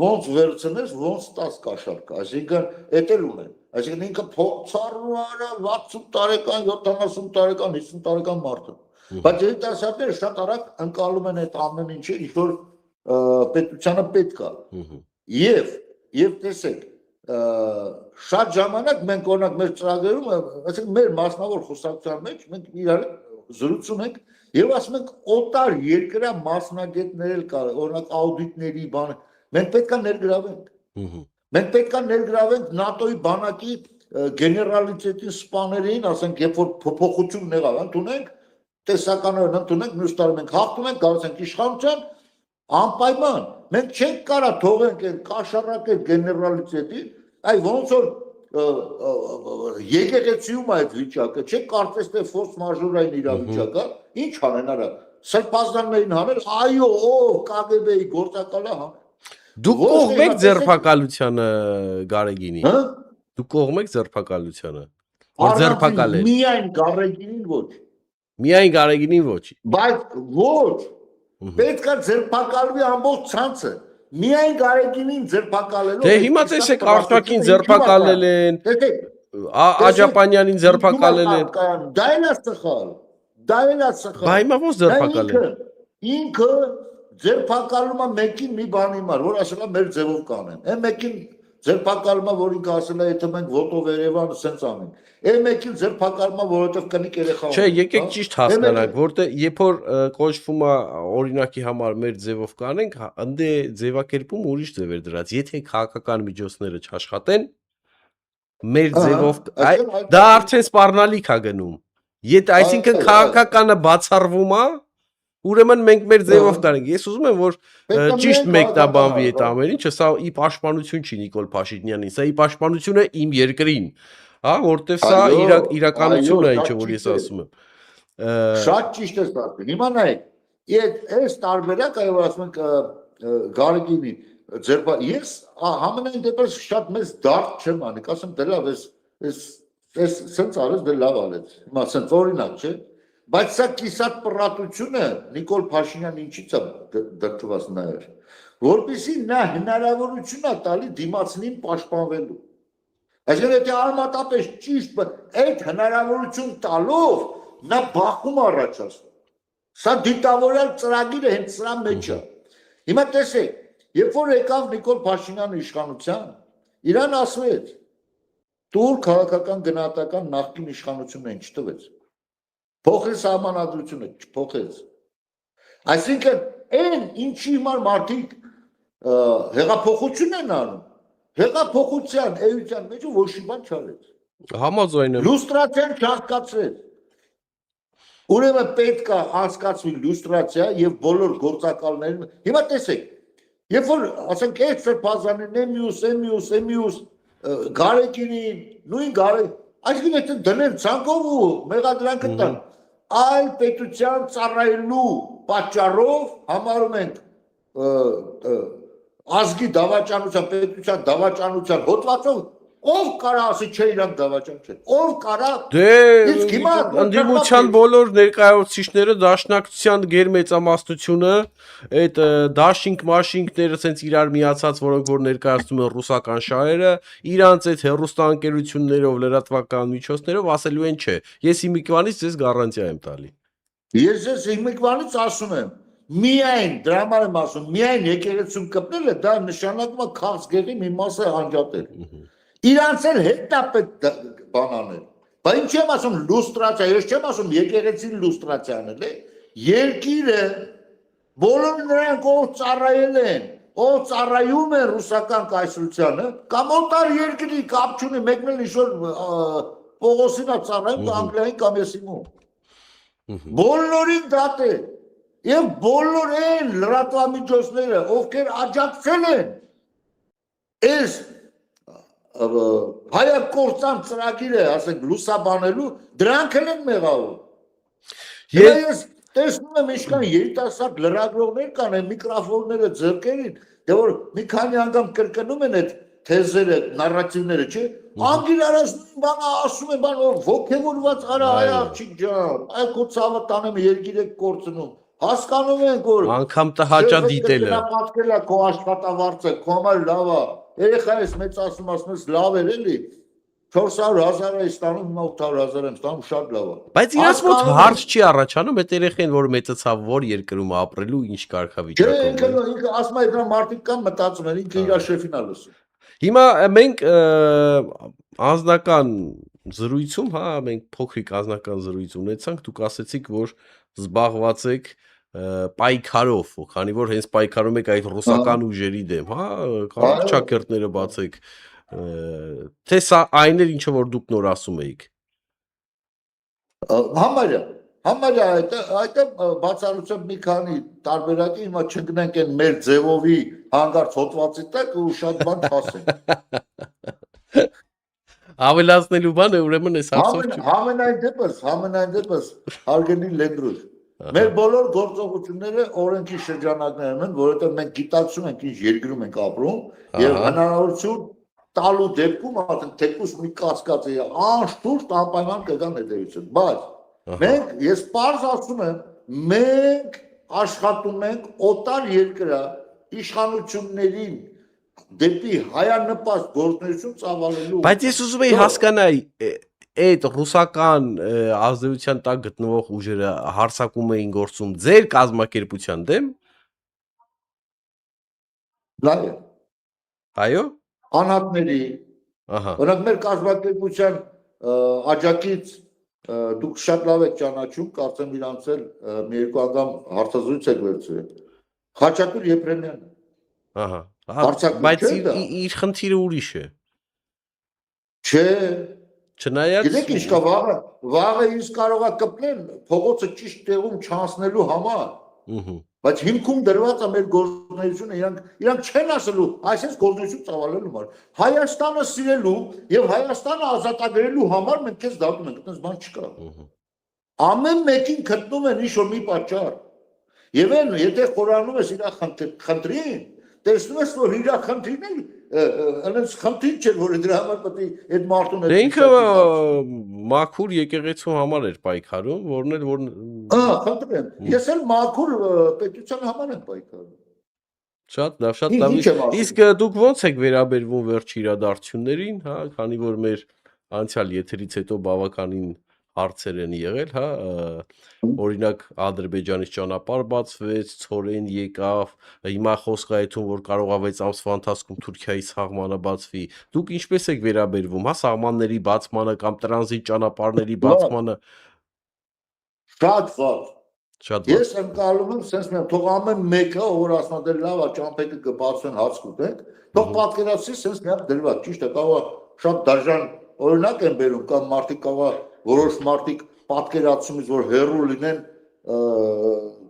ոնց վերցնես, ոնց տաս կաշառք, այսինքն էդ էլ ունեն։ Այսինքն ինքը փորձառուները 60 տարեկան, 70 տարեկան, 50 տարեկան մարդ է։ Բայց երիտասարդները շատ արագ ընկալում են այդ ամեն ինչը, ինչ որ պետությանը պետք է։ Եվ տեսեք, շատ ժամանակ մենք օրինակ մեր ծրագրերում, այսինքն մեր մասնավոր խոսակցության մեջ մենք իրար զրուցում ենք եւ ասում ենք օտար երկրա մասնագետներ էլ կար, օրինակ աուդիտների բան, մենք պետք է ներգրավենք։ Մենք պետք է ներգրավենք ՆԱՏՕ-ի բանակի գեներալիտետի սպաներին, ասենք, երբ որ փոփոխություն եղավ, ընդունենք, տեսականորեն ընդունենք, մյուս տարի մենք հաղթում ենք, գալիս ենք իշխանության, անպայման մենք չենք կարա թողենք այն կաշառակել գեներալիտետին, այ ոնց որ եկեղեցիում այդ վիճակը, չեք կարծես թե ֆորս մաժորային իրավիճակ է, ինչ անեն արա, սրբազաններին հանել, այո, ով ԿԳԲ-ի գործակալը հանել։ Դուք կողմեք ձերբակալությանը Գարեգինի։ Հա։ Դուք կողմեք ձերբակալությանը։ Որ ձերբակալ է։ Միայն Գարեգինին ոչ։ Միայն Գարեգինին ոչ։ Բայց ոչ։ Պետք է ձերբակալվի ամբողջ ցանցը։ Միայն Գարեգինին ձերբակալելով։ Դե հիմա տեսեք Արշակին ձերբակալել են։ Աջապանյանին ձերբակալել են։ Դա էլ է սխալ։ Դա էլ է սխալ։ Բա հիմա ո՞նց ձերբակալել։ Ինքը ձերբակալումը մեկին մի բանի համար, որ ասել է մեր ձևով կանեն։ Այն մեկին ձերբակալումը, որ ինքը ասել է, եթե մենք ոտով Երևանը սենց անենք։ Այն մեկին ձերբակալումը, որովհետև կնիկ երեխա։ Չէ, եկեք ճիշտ հասկանանք, որտեղ երբ որ կոչվում է օրինակի համար մեր ձևով կանենք, ընդե ձևակերպում ուրիշ ձև էր դրած։ Եթե քաղաքական միջոցները չաշխատեն, մեր ձևով դա արդեն սպառնալիք է գնում։ Եթե այսինքն քաղաքականը բացառվում է, ուրեմն մենք մեր ձևով կանենք։ Ես ուզում եմ որ ճիշտ մեկնաբանվի այդ ամեն ինչը, սա ի պաշտպանություն չի Նիկոլ Փաշինյանին, սա ի պաշտպանություն է իմ երկրին, հա, որտեվ սա իրականություն է, ինչը որ ես ասում եմ։ Շատ ճիշտ է ասում։ Հիմա նայեք, այս տարբերակը որ ասում ենք Գարեգինի ես համենայն դեպս շատ մեծ դարտ չեմ անի, ասեմ դե լավ, այս սենց արես դե լավ արեց։ Հիմա սենց օրինակ չէ։ Բայց սա կիսատ պռատությունը Նիկոլ Փաշինյան ինչից է դրդված նաև, որպեսզի նա հնարավորություն է տալի դիմացնին պաշտպանվելու։ Այսինքն եթե արմատապես ճիշտ այդ հնարավորություն տալով նա բախում առաջացնում։ Սա դիտավորյալ ծրագիրը հենց սրա մեջ է։ Հիմա տեսեք, երբ որ եկավ Նիկոլ Փաշինյանը իշխանության, իրան ասվեց, տուր քաղաքական գնահատական նախկին իշխանությունն չտվեց։ Փոխել սահմանադրությունը, չփոխեց։ Այսինքն այն ինչի համար մարդիկ հեղափոխություն են անում, հեղափոխության էության մեջ ոչ մի բան չարեց։ Համաձայն եմ։ Լուստրացիան չհասկացրեց։ Ուրեմն պետք է անցկացվի լուստրացիա եւ բոլոր գործակալներին։ Հիմա տեսեք, երբ որ ասենք այդ Սրբազանին, Էմիուս, Գարեգինին, նույն այսինքն եթե դնել ցանկով ու մեղադրանքը տան, այլ պետության ծառայելու պատճառով համարում ենք ազգի դավաճանության, պետության դավաճանության հոդվածով ով կարա ասի չէ իրանք դավաճան չեն, ով կարա իսկ հիմա ընդդիմության բոլոր ներկայացուցիչները դաշնակցության գերմեծամասնությունը այդ դաշինք-մաշինքները սենց իրար միացած, որոնք որ ներկայացնում են ռուսական շահերը, իրանց այդ հեռուստաընկերություններով, լրատվական միջոցներով ասելու են չէ։ Ես հիմիկվանից ձեզ գարանտիա եմ տալի։ Ես հիմիկվանից ասում եմ, միայն դրա համար եմ ասում, միայն եկեղեցում կպնելը դա նշանակում է քաղցկեղի մի մասը անջատել։ Իրանց էլ հետ է պետք բան անել։ Բայց ինչ եմ ասում լուստրացիա, ես չեմ ասում եկեղեցին լուստրացիան էլ է, երկիրը բոլոր նրանք ով ծառայել են, ով ծառայում են ռուսական կայսրությանը, կամ օտար երկրի կապ չունի, մեկն էլ ինչ-որ Պողոսին է ծառայում, Անգլիային կամ եսիմում։ Բոլորին դատել եւ բոլոր այն լրատվամիջոցները, ովքեր աջակցել են այս հայակործան ծրագիրը, ասենք լուսաբանելու, դրանք էլ են մեղավոր։ Ես տեսնում եմ ինչքան երիտասարդ լրագրողներ կան, այն միկրոֆոնները ձեռքերին, դե որ մի քանի անգամ կրկնում են այդ թեզերը, նարատիվները, չէ՞։ Անգիր արածնին բանը ասում են, բան ոգևորված արա այ աղջիկ ջան, այ քո ցավը տանեմ երկիր եք կորցնում։ Հասկանում ենք որ անգամ տհաճա դիտելը։ Պատկել է քո աշխատավարձը, քո համար լավ է։ Երեխայս մեծ ասում լավ էր էլի 400,000 է ստանում, հիմա 800,000 եմ ստանում, շատ լավ է։ Բայց իրաց մոտ հարց չի առաջանում, այդ երեխեն որ մեծացավ որ երկրում ապրելու ինչ կարգավիճակում։ Չէ, ինքը ասում է դրա մարդիկ կան մտածում են, ինքը իր շեֆին է լսում։ Հիմա մենք անձնական զրույցում, հա, մենք փոքրիկ անձնական զրույց ունեցանք, դուք ասեցիք, որ զբաղված եք պայքարով, քանի որ հենց պայքարում եք այդ ռուսական ուժերի դեմ, հա, կարող ճակերտները բացեք, թե սա այն էր ինչը որ դուք նոր ասում էիք։ Համարյա այդ բացառությամբ մի քանի տարբերակի հիմա չգնանք այն մեր ձևովի հանգարց հոդվածի տակ ու շատ բան չասենք։ Ավելացնելու բանը ուրեմն էս հարցով չի։ Համենայն դեպս հարգելի լենդրուժ մեր բոլոր գործողությունները օրենքի շրջանակներում են, որովհետև մենք գիտակցում ենք ինչ երկրում ենք ապրում եւ հնարավորություն տալու դեպքում արդեն թեկուզ մի կասկածի անշուշտ անպայման կգան հետեւություն, բայց մենք ես պարզ ասում եմ, մենք աշխատում ենք օտար երկրա իշխանություններին դեպի հայանպաստ գործունեություն ծավալելու։ Բայց ես ուզում եի հասկանալ այդ ռուսական ազդեցության տակ գտնվող ուժերը հարձակում էին գործում ձեր կազմակերպության դեմ։ Լավ է։ Այո։ Անհատների։ Ահա։ Օրինակ մեր կազմակերպության աջակից դուք շատ լավ եք ճանաչում, կարծեմ իրանց էլ մի երկու անգամ հարցազրույց եք վերցրել։ Խաչատուր Եփրեմյանը։ Ահա։ Բայց իր խնդիրը ուրիշ է։ Չէ։ Չնայած գիտեք ինչ կա վաղը ինձ կարող է կպնել փողոցը ճիշտ տեղում չանցնելու համար։ Բայց հիմքում դրված է մեր գործունեությունը, իրանք չեն ասելու, այսպես գործունեություն ծավալելու համար։ Հայաստանը սիրելու եւ Հայաստանը ազատագրելու համար մենք քեզ դատում ենք, այդպես բան չկա։ Ամեն մեկին գտնում են ինչ-որ մի պատճառ։ Եվ այն եթե խորանում ես իր խնդրին, տեսնում ես որ իր խնդիրն է, այնպես խնդիր չէ, որ դրա համար պետք է այդ մարդուն հետ։ Ինքը մաքուր եկեղեցու համար էր պայքարում, որն էլ որ խնդրեմ, ես էլ մաքուր պետության համար եմ պայքարում։ Շատ լավ, շատ Ինչ լավ։ եմ ասում։ Իսկ դուք ոնց եք վերաբերվում վերջի իրադարձություններին, հա, քանի որ մեր անցյալ եթերից հետո բավականին հարցեր են եղել, հա, օրինակ Ադրբեջանից ճանապարհ բացվեց, ցորեն եկավ, հիմա խոսք է այդում, որ կարող է 6 ամսվա ընթացքում Թուրքիայի սահմանը բացվի։ Դուք ինչպես եք վերաբերվում, հա, սահմանների բացմանը կամ տրանզիտ ճանապարհների բացմանը։ Շատ վատ։ Շատ Ես ընկալում եմ sense մի թող ամեն մեկը որ ասում է լավ է ճամփեքը կբացվեն հաց կուտենք, թող պատկերացրի sense մի հատ դրված, ճիշտ է, կարող շատ դաժան օրինակ են բերում կամ մարդիկ կարող որոշ մարդիկ պատկերացումից որ հերո լինեն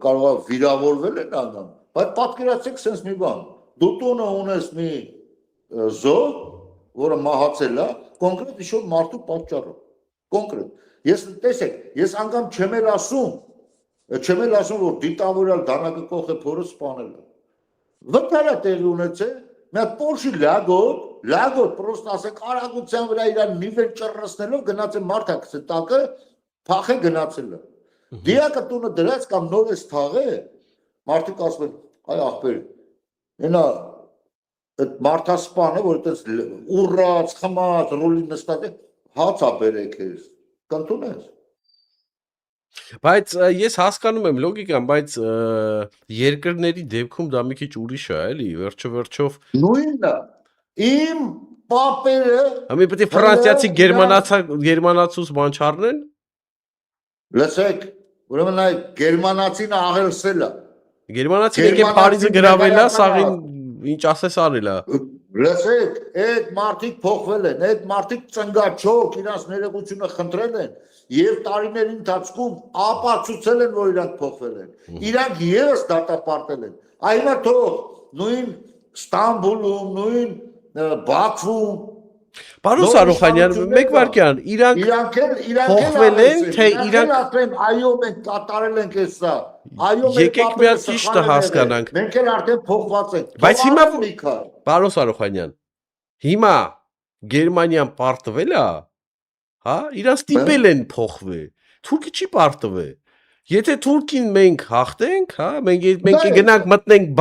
կարող վիրավորվել են անգամ, բայց պատկերացրեք sense մի բան, դու տունը ունես մի զոհ, որը մահացել է, կոնկրետ ինչ-որ մարդու պատճառով, կոնկրետ, ես տեսեք, ես անգամ չեմ էլ ասում, որ դիտավորյալ դանակը կողը փորը սպանել է, վտարա տեղի ունեցել, մի հատ Պորշի լագոտ, պրոստ ասեք արագության վրա իրան նիվեր ճռռսնելով գնաց է մարդակս է տակը, փախե գնացել է, դիակը տունը դրած կամ նոր ես թաղե, մարդիկ ասում են, այ աղբեր, ենա այդ մարդասպանը, որ այդպես ուռած, խմած, ռոլի նստած է, հաց ա բերեք ես, կընդունես։ Բայց ես հասկանում եմ լոգիկան, բայց երկրների դեպքում դա մի քիչ ուրիշ է, էլի, վերջով։ Նույնն է։ Իմ պապերը Ամի պետք է ֆրանսիացի գերմանացուս բան չառնեն։ Լսեք, ուրեմն այ գերմանացին աղերսել է։ Գերմանացին եկե Փարիզը գրավել է, սաղին ինչ ասես արել է։ Լսեք, այդ մարդիկ փոխվել են, այդ մարդիկ ծնգաչոք իրանց ներողությունը խնդրել են եւ տարիների ընթացքում ապացուցել են, որ իրանք փոխվել են։ Իրանք եւս դատապարտել են։ Այ հիմա թող նույն Ստամբուլում, նույն Բաքվում Պարոն Սարոխանյան, մեկ վարքյան, իրանք փոխվել են, թե իրանք ասեն, այո, մենք կատարել ենք էսա։ Այո, եկեք մի հատ ճիշտը հասկանանք։ Մենք էլ արդեն փոխված ենք։ Բայց հիմա Պարոն Սարոխանյան, հիմա Գերմանիան պարտվել է, հա, իրանք ստիպել են փոխվել։ Թուրքը չի պարտվել։ Եթե Թուրքին մենք հաղթենք, հա, մենք գնանք մտնենք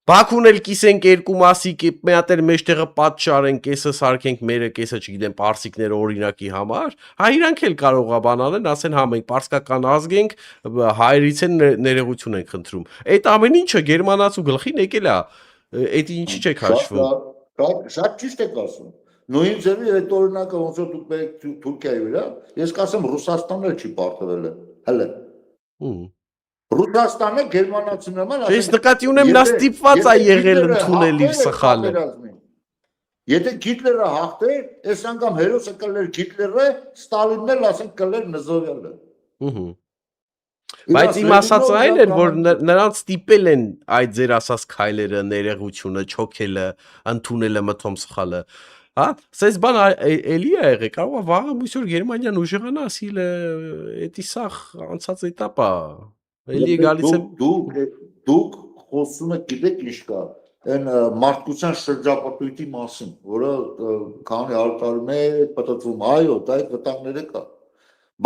Բաքուն էլ կիսենք երկու մասի, մի հատ էլ մեջտեղը պատճառենք, կեսը սարքենք մերը, կեսը չգիտեմ, պարսիկները օրինակի համար, հա իրանք էլ կարող է բան անեն, ասեն հա մենք պարսկական ազգ ենք, հայերից են ներողություն ենք խնդրում։ Այդ ամեն ինչը գերմանացու գլխին եկել է, այդ ինչի՞ չեք հաշվում։ Շատ ճիշտ եք ասում։ Նույն ձևի այդ օրինակը ոնց որ դուք բերեք Թուրքիայի վրա, ես կասեմ Ռուսաստանն էլ չի պարտվել է։ Հələ։ Ռուսաստանը գերմանացիներն Ես նկատի ունեմ նա ստիպված է եղել ընդունել իր սխալը։ Եթե Հիտլերը հաղթեր, այս անգամ հերոսը կլեր Հիտլերը, Ստալինն էլ ասենք կլեր Նզովյանը։ Բայց իմ ասածը այն էր, որ նրանց ստիպել են այդ ձեր ասած քայլերը, ներողությունը, չոքելը, ընդունելը, մտում սխալը։ Հա, սես բան էլի է եղել, կարող է վաղը մյուսօր Գերմանիան ուժեղանա, ասիլ էդի սախ անցած էտապա։ Էլի գալիս է դուք խոսում եք գիտեք ինչ կա այն մարդկության շրջապատույտի մասին, որը քանի 100 տարի մեջ պատտվում, այո, դա այդ վտանգները կա։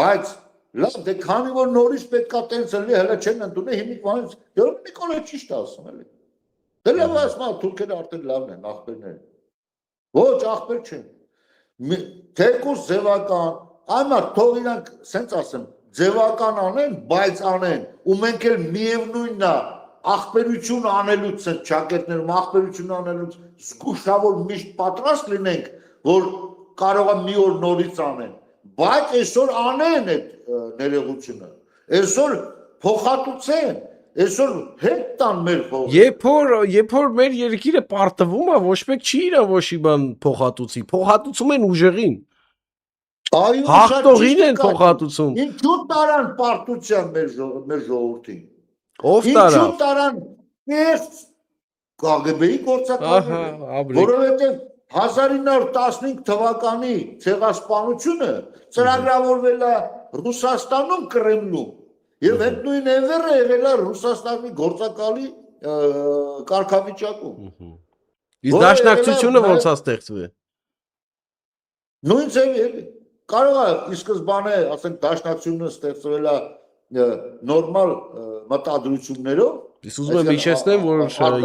Բայց լավ, դե քանի որ նորից պետքա տենց էլի հələ չեն ընդունել, հիմիկ բանից, դեռ Նիկոլա ճիշտ ասում էլի։ Դե լավ ասма, թուրքերը արդեն լավն են, ախպերներ։ Ոչ, ախպեր չեն։ Թեկուս ձևական, այմար թող իրանք, սենց ասեմ, ձևական անեն, բայց անեն, ու մենք էլ միևնույնն է, ախպերություն անելուց են ճակերտներում, ախպերություն անելուց զգուշավոր միշտ պատրաստ լինենք, որ կարող է մի օր նորից անեն, բայց այսօր անեն այդ ներողությունը, այսօր փոխհատուցեն, այսօր հետ տան մեր փոխը։ Երբ որ մեր երկիրը պարտվում է, ոչ մեկ չի իրան ոչի բան փոխհատուցի, փոխհատուցում են ուժեղին։ Հաղթողին են փոխհատուցում։ Ինչու տարան պարտության մեր ժողովրդին։ Ով տարավ։ Ինչու տարան ես KGB-ի գործակալները, որովհետև 1915 թվականի ցեղասպանությունը ծրագրավորվել է Ռուսաստանում Կրեմլում եւ այդ նույն Էվերը եղել է Ռուսաստանի գործակալի կարգավիճակում։ Իսկ դաշնակցությունը ոնց է ստեղծվել։ Նույն ձևի էլի։ Կարող է ի սկզբանե, ասենք, դաշնակցությունը ստեղծվել է նորմալ մտադրություններով, Ես ուզում եմ իջեցնեմ, որ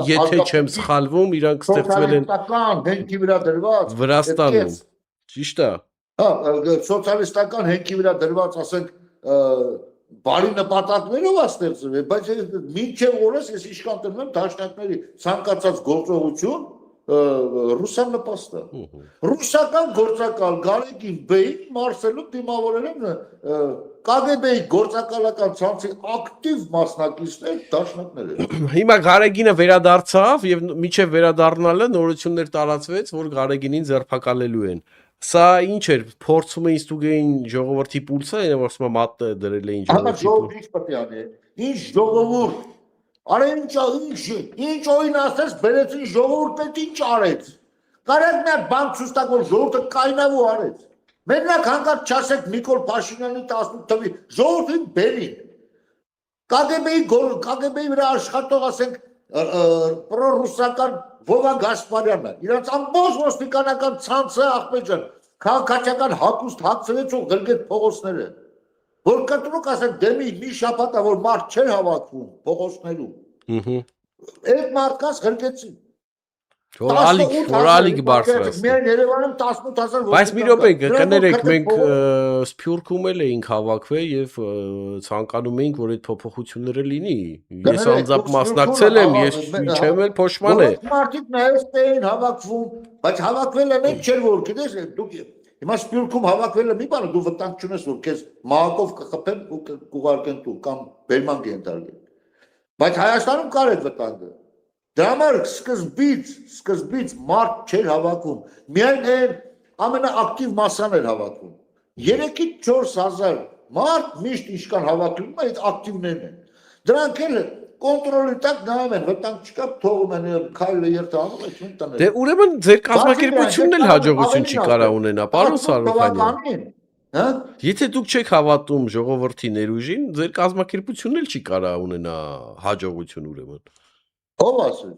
եթե չեմ սխալվում, իրանք ստեղծվել են սոցիալիստական հենքի վրա դրված Վրաստանում։ Ճիշտ է։ Հա, սոցիալիստական հենքի վրա դրված, ասենք, բարի նպատակներով է ստեղծվել, բայց մինչև օրս ես իշխան տնում եմ դաշնակների ցանկացած գործողություն ռուսանպաստ է։ Ռուսական գործակալ Գարեգին Բեին Մարսելում դիմավորել են KGB-ի գործակալական ցանցի ակտիվ մասնակիցներ դաշնակներ են։ Հիմա Գարեգինը վերադարձավ եւ միջև վերադառնալը նորություններ տարածվեց, որ Գարեգինին ձերբակալելու են։ Սա ինչ էր, փորձում էին ստուգեին ժողովրդի պուլսը, այն ասում եմ մատ դրել էին ժողովրդի պտիանը։ Ինչ ժողովուրդ։ Արա ինչ օին ասես բերեցին ժողովուրդը ինչ արեց։ Կարեք նա բան ցույց տակ որ ժողովուրդը կայնավու արեց։ Մենակ հանկարծ չասեք Նիկոլ Փաշինյանի 18 թվի ժողովրդին բերին։ KGB-ի վրա աշխատող ասենք պրոռուսական Վովա Գասպարյանը, իրանց ամբողջ ոստիկանական ցանցը աղբեջան, քաղաքացիական հակուստ հացվեցող գրգետ փողոցները, որ կտրուկ ասենք դեմի մի շաբաթա որ մարդ չէր հավաքվում փողոցներում։ Այդ մարդկանց գրգեցին։ Որալիկ բարձրացավ։ Միայն Երևանում 18000 Բայց մի րոպե, կներեք, մենք Սփյուռքում էլ էինք հավաքվել եւ ցանկանում էինք, որ այդ փոփոխությունները լինի։ Ես անձամբ մասնակցել եմ, ես չեմ էլ փոշման է։ Մարդիկ նայած էին հավաքվում, բայց հավաքվելը մենք չէր որ գիտես, դուք հիմա Սփյուռքում հավաքվելը մի բան, դու վտանգ չունես որ քեզ մահակով կխփեն ու կուղարկեն դու կամ բերման կենթարկեն։ Բայց Հայաստանում կար այդ վտանգը։ Դրա համար սկզբից մարդ չէր հավաքում, միայն այն ամենաակտիվ մասան էր հավաքում, 3-ից 4000 մարդ միշտ իշկան հավաքում, այդ ակտիվներն են, դրանք էլ կոնտրոլի տակ նայում են, վտանգ չկա, թողում են քայլը երթանում են, չեն տանել։ Դե ուրեմն ձեր կազմակերպությունն էլ հաջողություն չի կարա ունենա, պարոն Սարոյանյան։ Եթե դուք չեք հավատում ժողովրդի ներուժին, ձեր կազմակերպությունն էլ չի կարա ունենա հաջողություն ուրեմն։ Ով ասում։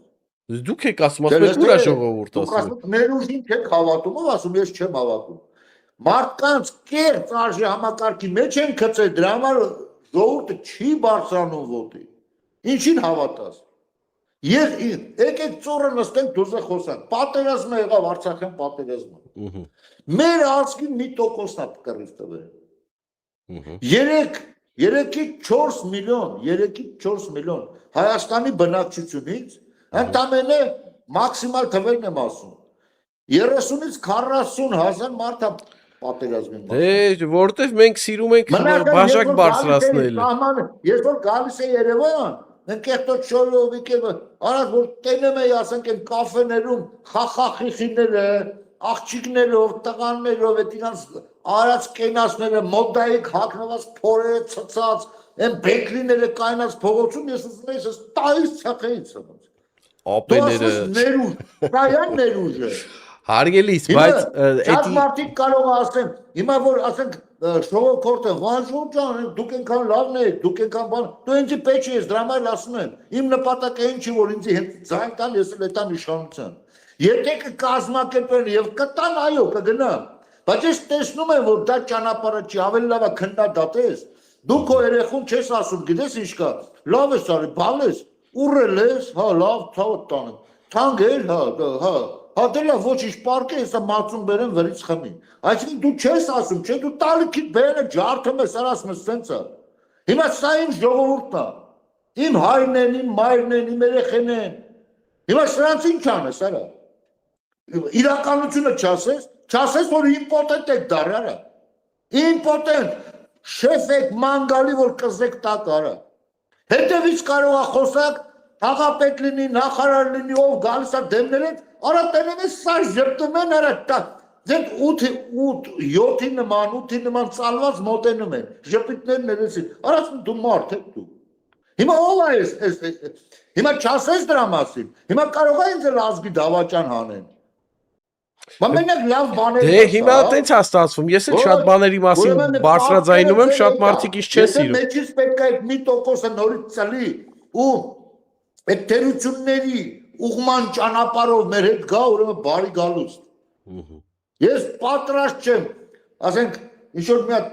Դուք եք ասում, ուր է ժողովուրդը ասում։ Դուք ասում ներուժին չեք հավատում, ով ասում ես չեմ հավատում։ Մարդկանց կերտ արժի համակարգի մեջ են գցել, դրա համար ժողովուրդը չի բարձրանում ոտի։ Ինչին հավատաս։ Եկեք ծորը նստենք դուզը խոսանք։ Պատերազմը եղավ Արցախյան պատերազմը։ Մեր ազգին մի տոկոսն է կռիվ տվել։ 3-ից 4 միլիոն Հայաստանի բնակչությունից ընդամենը մաքսիմալ թվերն եմ ասում 30-ից 40 հազար մարդ է պատերազմին մասնակցել։ Դե որտեվ մենք սիրում ենք բաժակ բարձրացնել։ Ես որ գալիս է Երևան, մենք կեղտոտ շորով եկել, արած որ տենում էի ասենք այն կաֆեներում խախախիխիները, աղջիկներով, տղաներով, այդ իրանց արած կենացները, մոդայիկ հագնված փորերը ցցած Են բեկլիները կայնած փողոցում ես ուզում եմ ես տայից ցախեից սրանց։ Ապեները ներուժ, կայան ներուժը։ Հարգելիս, բայց այդ մարդիկ կարող ասեն, հիմա որ ասենք շողոքորտը Վանժոն ջան, դուք այնքան լավն եք, դուք այնքան բան, դու ինձ պետք է ես դրա համար ասում եմ։ Իմ նպատակը այն չի որ ինձ հենց ձայն տան ես էլ այդան իշխանության։ Եթե կկազմակերպեն եւ կտան այո կգնան։ Բայց ես տեսնում եմ որ դա ճանապարհը չի, ավելի լավ է քննադատես։ Դու քո երեխուն չես ասում, գիտես ինչ կա, լավ ես արի, բալ ես, ուռել ես, հա, լավ, ցավը տանեմ, թանկ էր, հա, դե լավ, ոչինչ պարկե, հեսա մածուն բերեմ վրից խմի, այսինքն դու չես ասում, չէ, դու տալիքիդ բերել ջարդում ես, արասում ես սենց է, հիմա սա իմ ժողովուրդն է, իմ հայրն են, իմ մայրն են, իմ երեխեն են, հիմա սրանց ինչ անես, արա, իրականությունը չասես, որ իմպոտենտ եք դարյարա, իմպոտենտ, շեֆ եք մանգալի, որ կզեք տակ արա, հետևից կարող է խոսակ, աղապետ լինի, նախարար լինի, ով գալիս է դեմներ են, արա տենեմ ես սա ժպտում են, արա դենք 7-ի նման ծալված մոտենում են, ժպիտներն ներեցին, արասում դու մարդ եք դու, հիմա ով է ես, հիմա չասես դրա մասին, հիմա կարող է ինձ էլ ազգի դավաճան հանեն, Մենակ լավ բաներ Դե հիմա տենց է ստացվում, ես էլ շատ բաների մասին բարձրաձայնում եմ, շատ մարդիկ ինչ չեն սիրում։ Մեջից պետք է այդ մի տոկոսը նորից ծլի ու այդ թերությունների ուղման ճանապարհով մեր հետ գա, ուրեմն բարի գալուստ։ Ես պատրաստ չեմ, ասենք ինչ որ մի հատ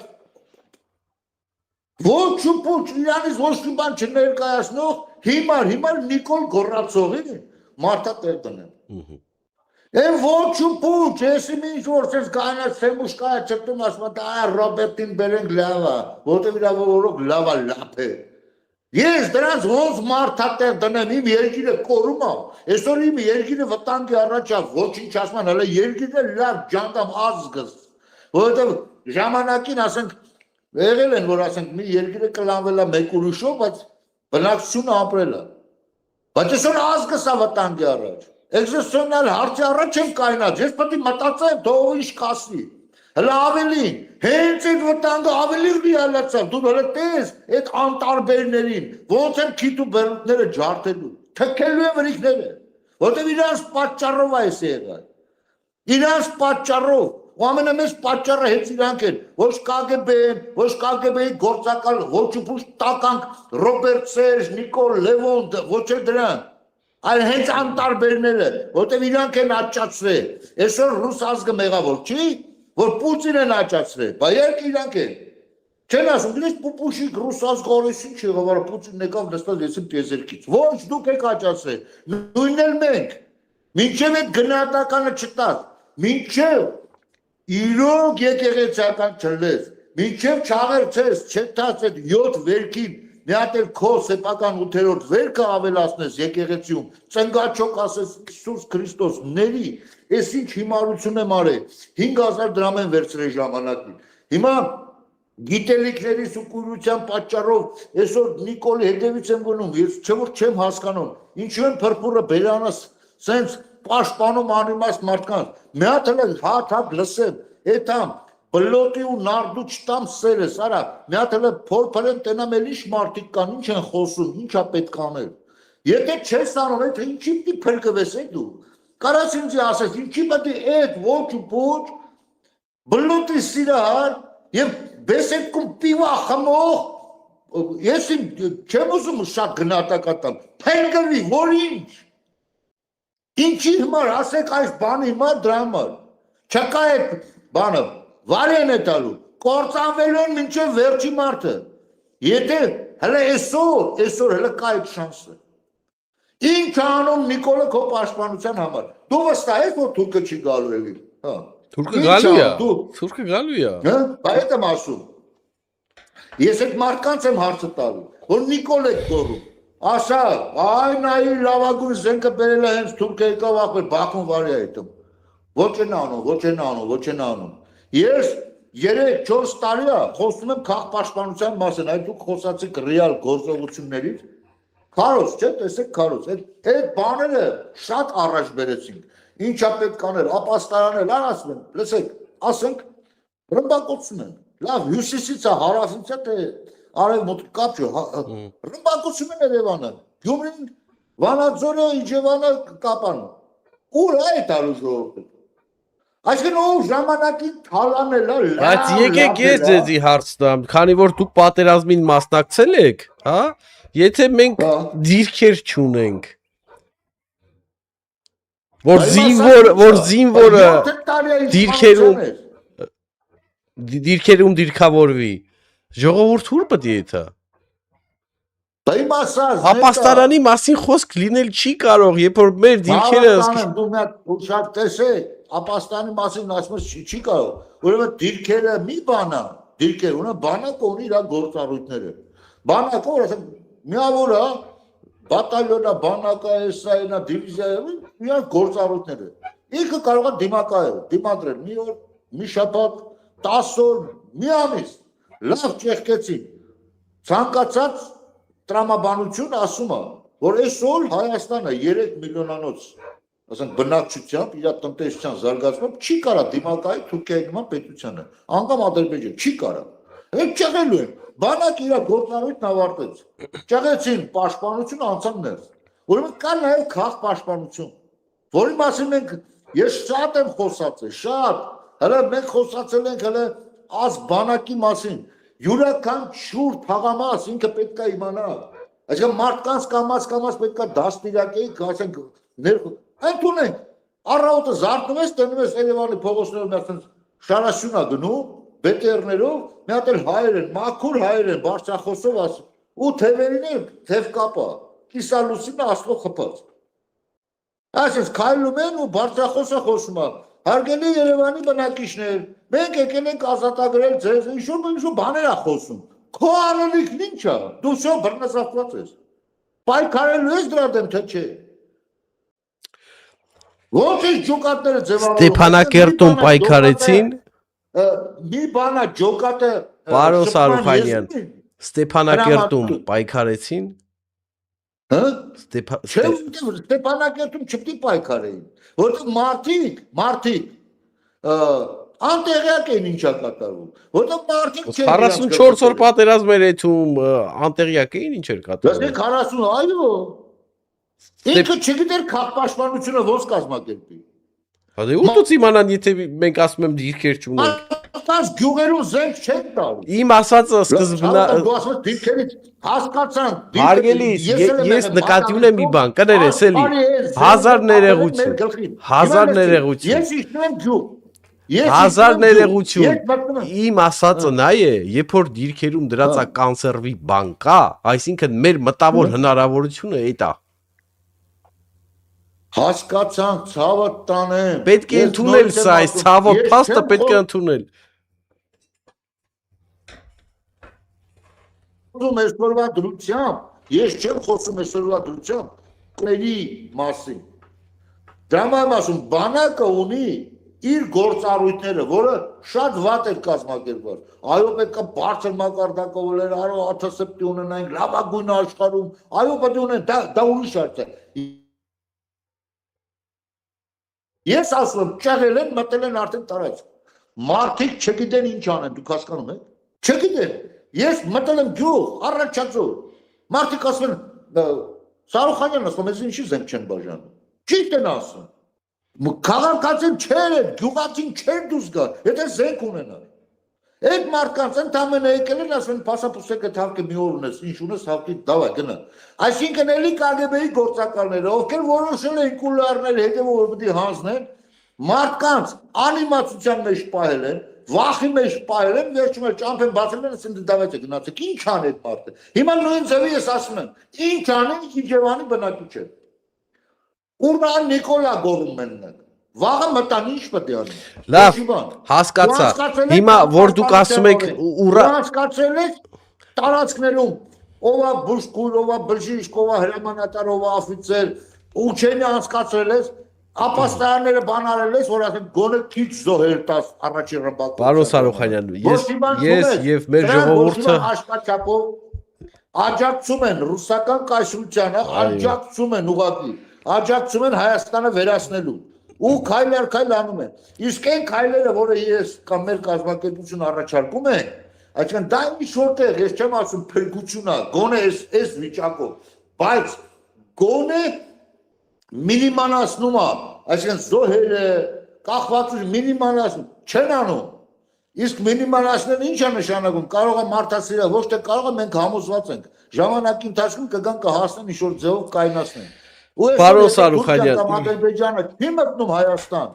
Ոչ ու ոչ իրանից ոչ մի բան չներկայացնող հիմար Նիկոլ Գոռացովին մարդատեր դնեն։ Են ոչ ու ոչ, եսի ինչ որ ցես կանած սեմուշկա չտում ասում դա Ռոբերտին բերենք լավա, որտեղ իրա որոք լավա լապ է։ Ես դրանց ոնց մարդատեր դնեմ, իմ երկիրը կորում է։ Այսօր իմ երկիրը վտանգի առաջ է, ոչինչ ասում են, հələ երկիրը լավ ջանդամ ազգս, որովհետև ժամանակին ասենք եղել են, որ ասենք մի երկիրը կլանվել է մեկ ուրիշով, բայց բնակչությունը ապրել է։ Բայց այսօր ազգս է վտանգի առաջ։ Էքզիստենցիալ հարցի առաջ եմ կայնած, ես պետք է մտածեմ, թող ինչ կասի։ Հələ ավելին, հենց այդ վտանգը ավելի ռեալացավ, դու հələ տես այդ անտարբերներին, ոնց են քիթ ու բերուտները ջարդելու, թքելու են վրիքները, որտեղ իրանց պատճառով է այս եղել։ Իրանց պատճառով, ու ամենամեծ պատճառը հենց իրանք են, ոչ KGB-ն, ոչ KGB-ի գործակալ, ոչ ու տականք Ռոբերտ Սերժ, Նիկոլ Լևոն, ոչ էլ դրանք, այլ հենց անտարբերները, որտեղ իրանք են աճացրել։ Այսօր ռուս ազգը մեղավոր չի, որ Պուտին են աճացրել, բայց երբ իրանք են։ Չեն ասում, դες Պուպուշիկ ռուս ազգը օրեսին չի եղավ, որ Պուտինն եկավ նստած եսիմ տիեզերքից։ Ոչ, դուք եք աճացրել։ Նույնն էլ մենք։ Մինչև այդ գնահատականը չտաք, մինչև իրոք եկեղեցական չլես, մինչև չաղերցես, չտաց այդ 7 վերքին մի հատ էլ քո սեփական 8-րդ վերքը ավելացնես եկեղեցիում, ծնգաչոք ասես Հիսուս Քրիստոս ների, ես ինչ հիմարություն եմ արել, 5000 դրամ են վերցրել ժամանակին։ Հիմա գիտելիքներիս ու կուրության պատճառով այսօր Նիկոլի հետևից եմ գնում, ես չէ որ չեմ հասկանում, ինչու են փրփուրը բերանս սենց պաշտպանում անիմաստ մարդկանց, մի հատ էլ հատ լսեմ, էտամ բլոտի ու նարդու չտամ սերես, արա, մի հատ էլ փորփրեն տենամ էլ ինչ մարդիկ կան, ինչ են խոսում, ինչա պետք անել։ Եթե չես անում, այդ ինչի պիտի փրկվես դու։ Կարաս ինձ ասես, ինչի պետք է այդ ոչ ու ոչ բլոտի սիրահար եւ բեսեդքում պիվա խմող, ես չեմ ուզում շատ գնահատական փրկվի, որ ինչ։ Ինչի համար, ասեք այս բանի համար, դրա համար։ Չկա այդ բանը, վարի են է տալու, կործանվելու են մինչև վերջի մարդը։ Եթե հələ այսօր հələ կա այդ շանսը։ Ինչ անում Նիկոլը քո պաշտպանության համար։ Դու վստահ ես, որ թուրքը չի գալու էլի։ Հա։ Թուրքը գալու է։ Թուրքը գալու է։ Հա, բայց եմ ասում։ Ես այդ մարդկանց եմ հարցը տալու, որ Նիկոլ է կորում։ Ասա, այ նայի լավագույն զենքը բերել է հենց թուրքը եկավ ախպեր Բաքուն վարի այդում։ Ոչ են անում։ Ես 3-4 տարի է խոսում եմ քաղաքապաշտպանության մասին, այդ դուք խոսացիք ռեալ գործողություններից։ Քարոզ, չէ՞, տեսեք քարոզ։ Այդ բաները շատ առաջ բերեցինք։ Ինչա պետք անել, ապաստարանել, ասում են, լսեք, ասենք ռմբակոծում են։ Լավ, հյուսիսից է, հարավից է, թե արևմուտք կապ չէ, ռմբակոծում են Երևանը։ Գյումրին, Վանաձորը, Իջևանը կապան։ Ուր է տալու ժողովուրդը։ Այսինքն ով ժամանակին թալանել է, բայց եկեք ես ձեզի հարց տամ, քանի որ դուք պատերազմին մասնակցել եք, հա? Եթե մենք դիրքեր չունենք, որ զինվորը դիրքերում դիրքավորվի, ժողովուրդ ուր պետք է եթա։ Ապաստարանի մասին խոսք լինել չի կարող, երբ որ մեր դիրքերը դու մի հատ շատ տեսեք, ապաստանի մասին ասում ես չի կարող, ուրեմն դիրքերը մի բանա, դիրքեր ունեն, բանակը ունի իր գործառույթները։ Բանակը որ ասեմ, միավորը, բատալյոնը, բանակը, էսայինը, դիվիզիայը, իրանք գործառույթները։ Ինքը կարող է դիմակայել, դիմադրել, մի օր, մի շաբաթ, 10 օր, մի ամիս, լավ ճեղքեցին։ Ցանկացած տրամաբանություն ասում է, որ այսօր Հայաստանը 3 միլիոնանոց, ասենք բնակչությամբ, իր տնտեսության զարգացմամբ չի կարա դիմակայել Թուրքիայի նման պետությանը, անգամ Ադրբեջան չի կարա։ Այդ ճեղելու են, բանակ իր գործառույթն ավարտեց, ճեղեցին պաշտպանություն անցան ներս, ուրեմն կա նաև քաղաքապաշտպանություն, որի մասին մենք ես շատ եմ խոսացել, շատ, հələ մենք խոսացել ենք հələ ազ բանակի մասին, յուրական շուր թաղամաս ինքը պետք է իմանա, այսինքն մարդկանց կամաց պետք է դաստիարակեի, ասենք ընդունենք, առավոտը զարթնում ես, տնում ես Երևանի փողոցներում այսպես շարասյուն է գնում, բետերներով, մի հատ էլ հայեր են, մաքուր հայեր են, բարձրախոսով ասում, ու թևերին էլ թև կապա, կիսալուսինը ասլո խփած։ Այսպես քայլում են ու բարձրախոսը խոսում է, հարգելի Երևանի բնակիչներ, մենք եկել ենք ազատագրել ձեզ, ինչ-որ բաներ է խոսում, քո արելիքն ինչ է, դու շո բռնազավթված ես, պայքարելու ես դրա դեմ, թե չէ։ Ոնց է ջոկատները ձևավորում։ Ստեփանակերտում պայքարեցին։ Մի բանա ջոկատը Պարոն Սարուխանյան, Ստեփանակերտում պայքարեցին։ Հա? Ստեփանակերտում չպետք է պայքարեին, որտեղ մարդիկ անտեղյակ են ինչա կատարվում, որտեղ մարդիկ չեն 44 օր պատերազմ էր եթում, անտեղյակ էին ինչ էր կատարվում։ 40, այո։ Ինքը չգիտեր քաղաքապաշտպանությունը ոնց կազմակերպի։ Հա դե ուտուց իմանան, եթե մենք ասում եմ դիրքեր չունենք։ Այս գյուղերում զենք չեն տալու։ Իմ ասածը սկզբնա դու ասում ես դիրքերից հասկացան։ Հարգելիս, ես նկատի ունեմ մի բան, կներես էլի։ Հազար ներողություն։ Ես իջնում եմ գյուղ։ Հազար ներողություն։ Իմ ասածը նա է, երբ որ դիրքերում դրած է կանսերվի բան կա, այսինքն մեր մտավոր հնարավորությունը էդ է։ Հասկացանք, ցավը տանեմ։ Պետք է ընդունել սա, այս ցավը փաստը պետք է ընդունել։ Այսօրվա դրությամբ, ես չեմ խոսում այսօրվա դրությամբ ների մասին։ Դրա մասում բանակը ունի իր գործառույթները, որը շատ վատ է կազմակերպված։ Այո, պետք է բարձր մակարդակով լինել, այո, ԱԹՍ-ը ունենանք, լավագույնը աշխարհում, այո, պետք է ունեն, դա ուրիշ հարց է։ Ես ասում եմ, ճեղել են, մտել են արդեն տարածք։ Մարդիկ չգիտեն ինչ անեն, դուք հասկանում եք։ Չգիտեն։ Ես մտել եմ գյուղ, առաջացու։ Մարդիկ ասում են, Սարուխանյանն ասում, ես ինչի զենք չեն բաժանում։ Ճիշտ են ասում։ Քաղաքացին չէր է, գյուղացին չէր դուրս գա, եթե զենք ունենար։ Այդ մարդկանց ընդամենը եկել են ասում են, փասապուսեկը թավկը մի օր ունես, ինչ ունես թավկի դավա գնա։ Այսինքն էլի KGB-ի գործակալները, ովքեր որոշել են կուլարներ հետևով որ պետք է հանձնեն, մարդկանց անիմացության մեջ պահել են, վախի մեջ պահել են, վերջում էլ ճամփեն բացել են, ասեն դավայց է գնացեք, ինչ անի այդ մարդը։ Հիմա նույն ձևի ես ասում եմ, ինչ անի Իջևանի բնակիչ է։ Ուրան Նիկոլա գոռում մենակ։ Վաղը մտան ինչ պետք է անի։ Լավ, հասկացա։ Հիմա որ դուք ասում եք ուրա հասկացել եք տարածքներում ով է բուժքույր, ով է բժիշկ, ով է հրամանատար, ով է օֆիցեր, ուչենի անցկացրել ես, ապաստարանները բան արել ես, որ ասեն գոնե քիչ զոհեր տաս առաջին ռմբակում։ Պարոն Սարուխանյան, ես եւ մեր ժողովուրդը աշխատապով աջակցում են ռուսական կայսրությանը, աջակցում են ուղղակի, աջակցում են Հայաստանը վերացնելու։ Ու քայլ առ քայլ անում են։ Իսկ այն քայլերը, որը ես կամ մեր կազմակերպությունը առաջարկում են, այսինքն դա ինչ որտեղ, ես չեմ ասում փրկություն է, գոնե այս վիճակով, բայց գոնե մինիմալացնում է, այսինքն զոհերը, կախվածություն մինիմալացնում չեն անում։ Իսկ մինիմալացնելը ինչ է նշանակում, կարող է մարդասիրել, ոչ թե կարող է մենք համոզված ենք, ժամանակի ընթացքում կգան կհասնեն ինչ-որ ձևով կայունացնեն։ Պարոն Սարուխանյան, Ադրբեջանը չի մտնում Հայաստան,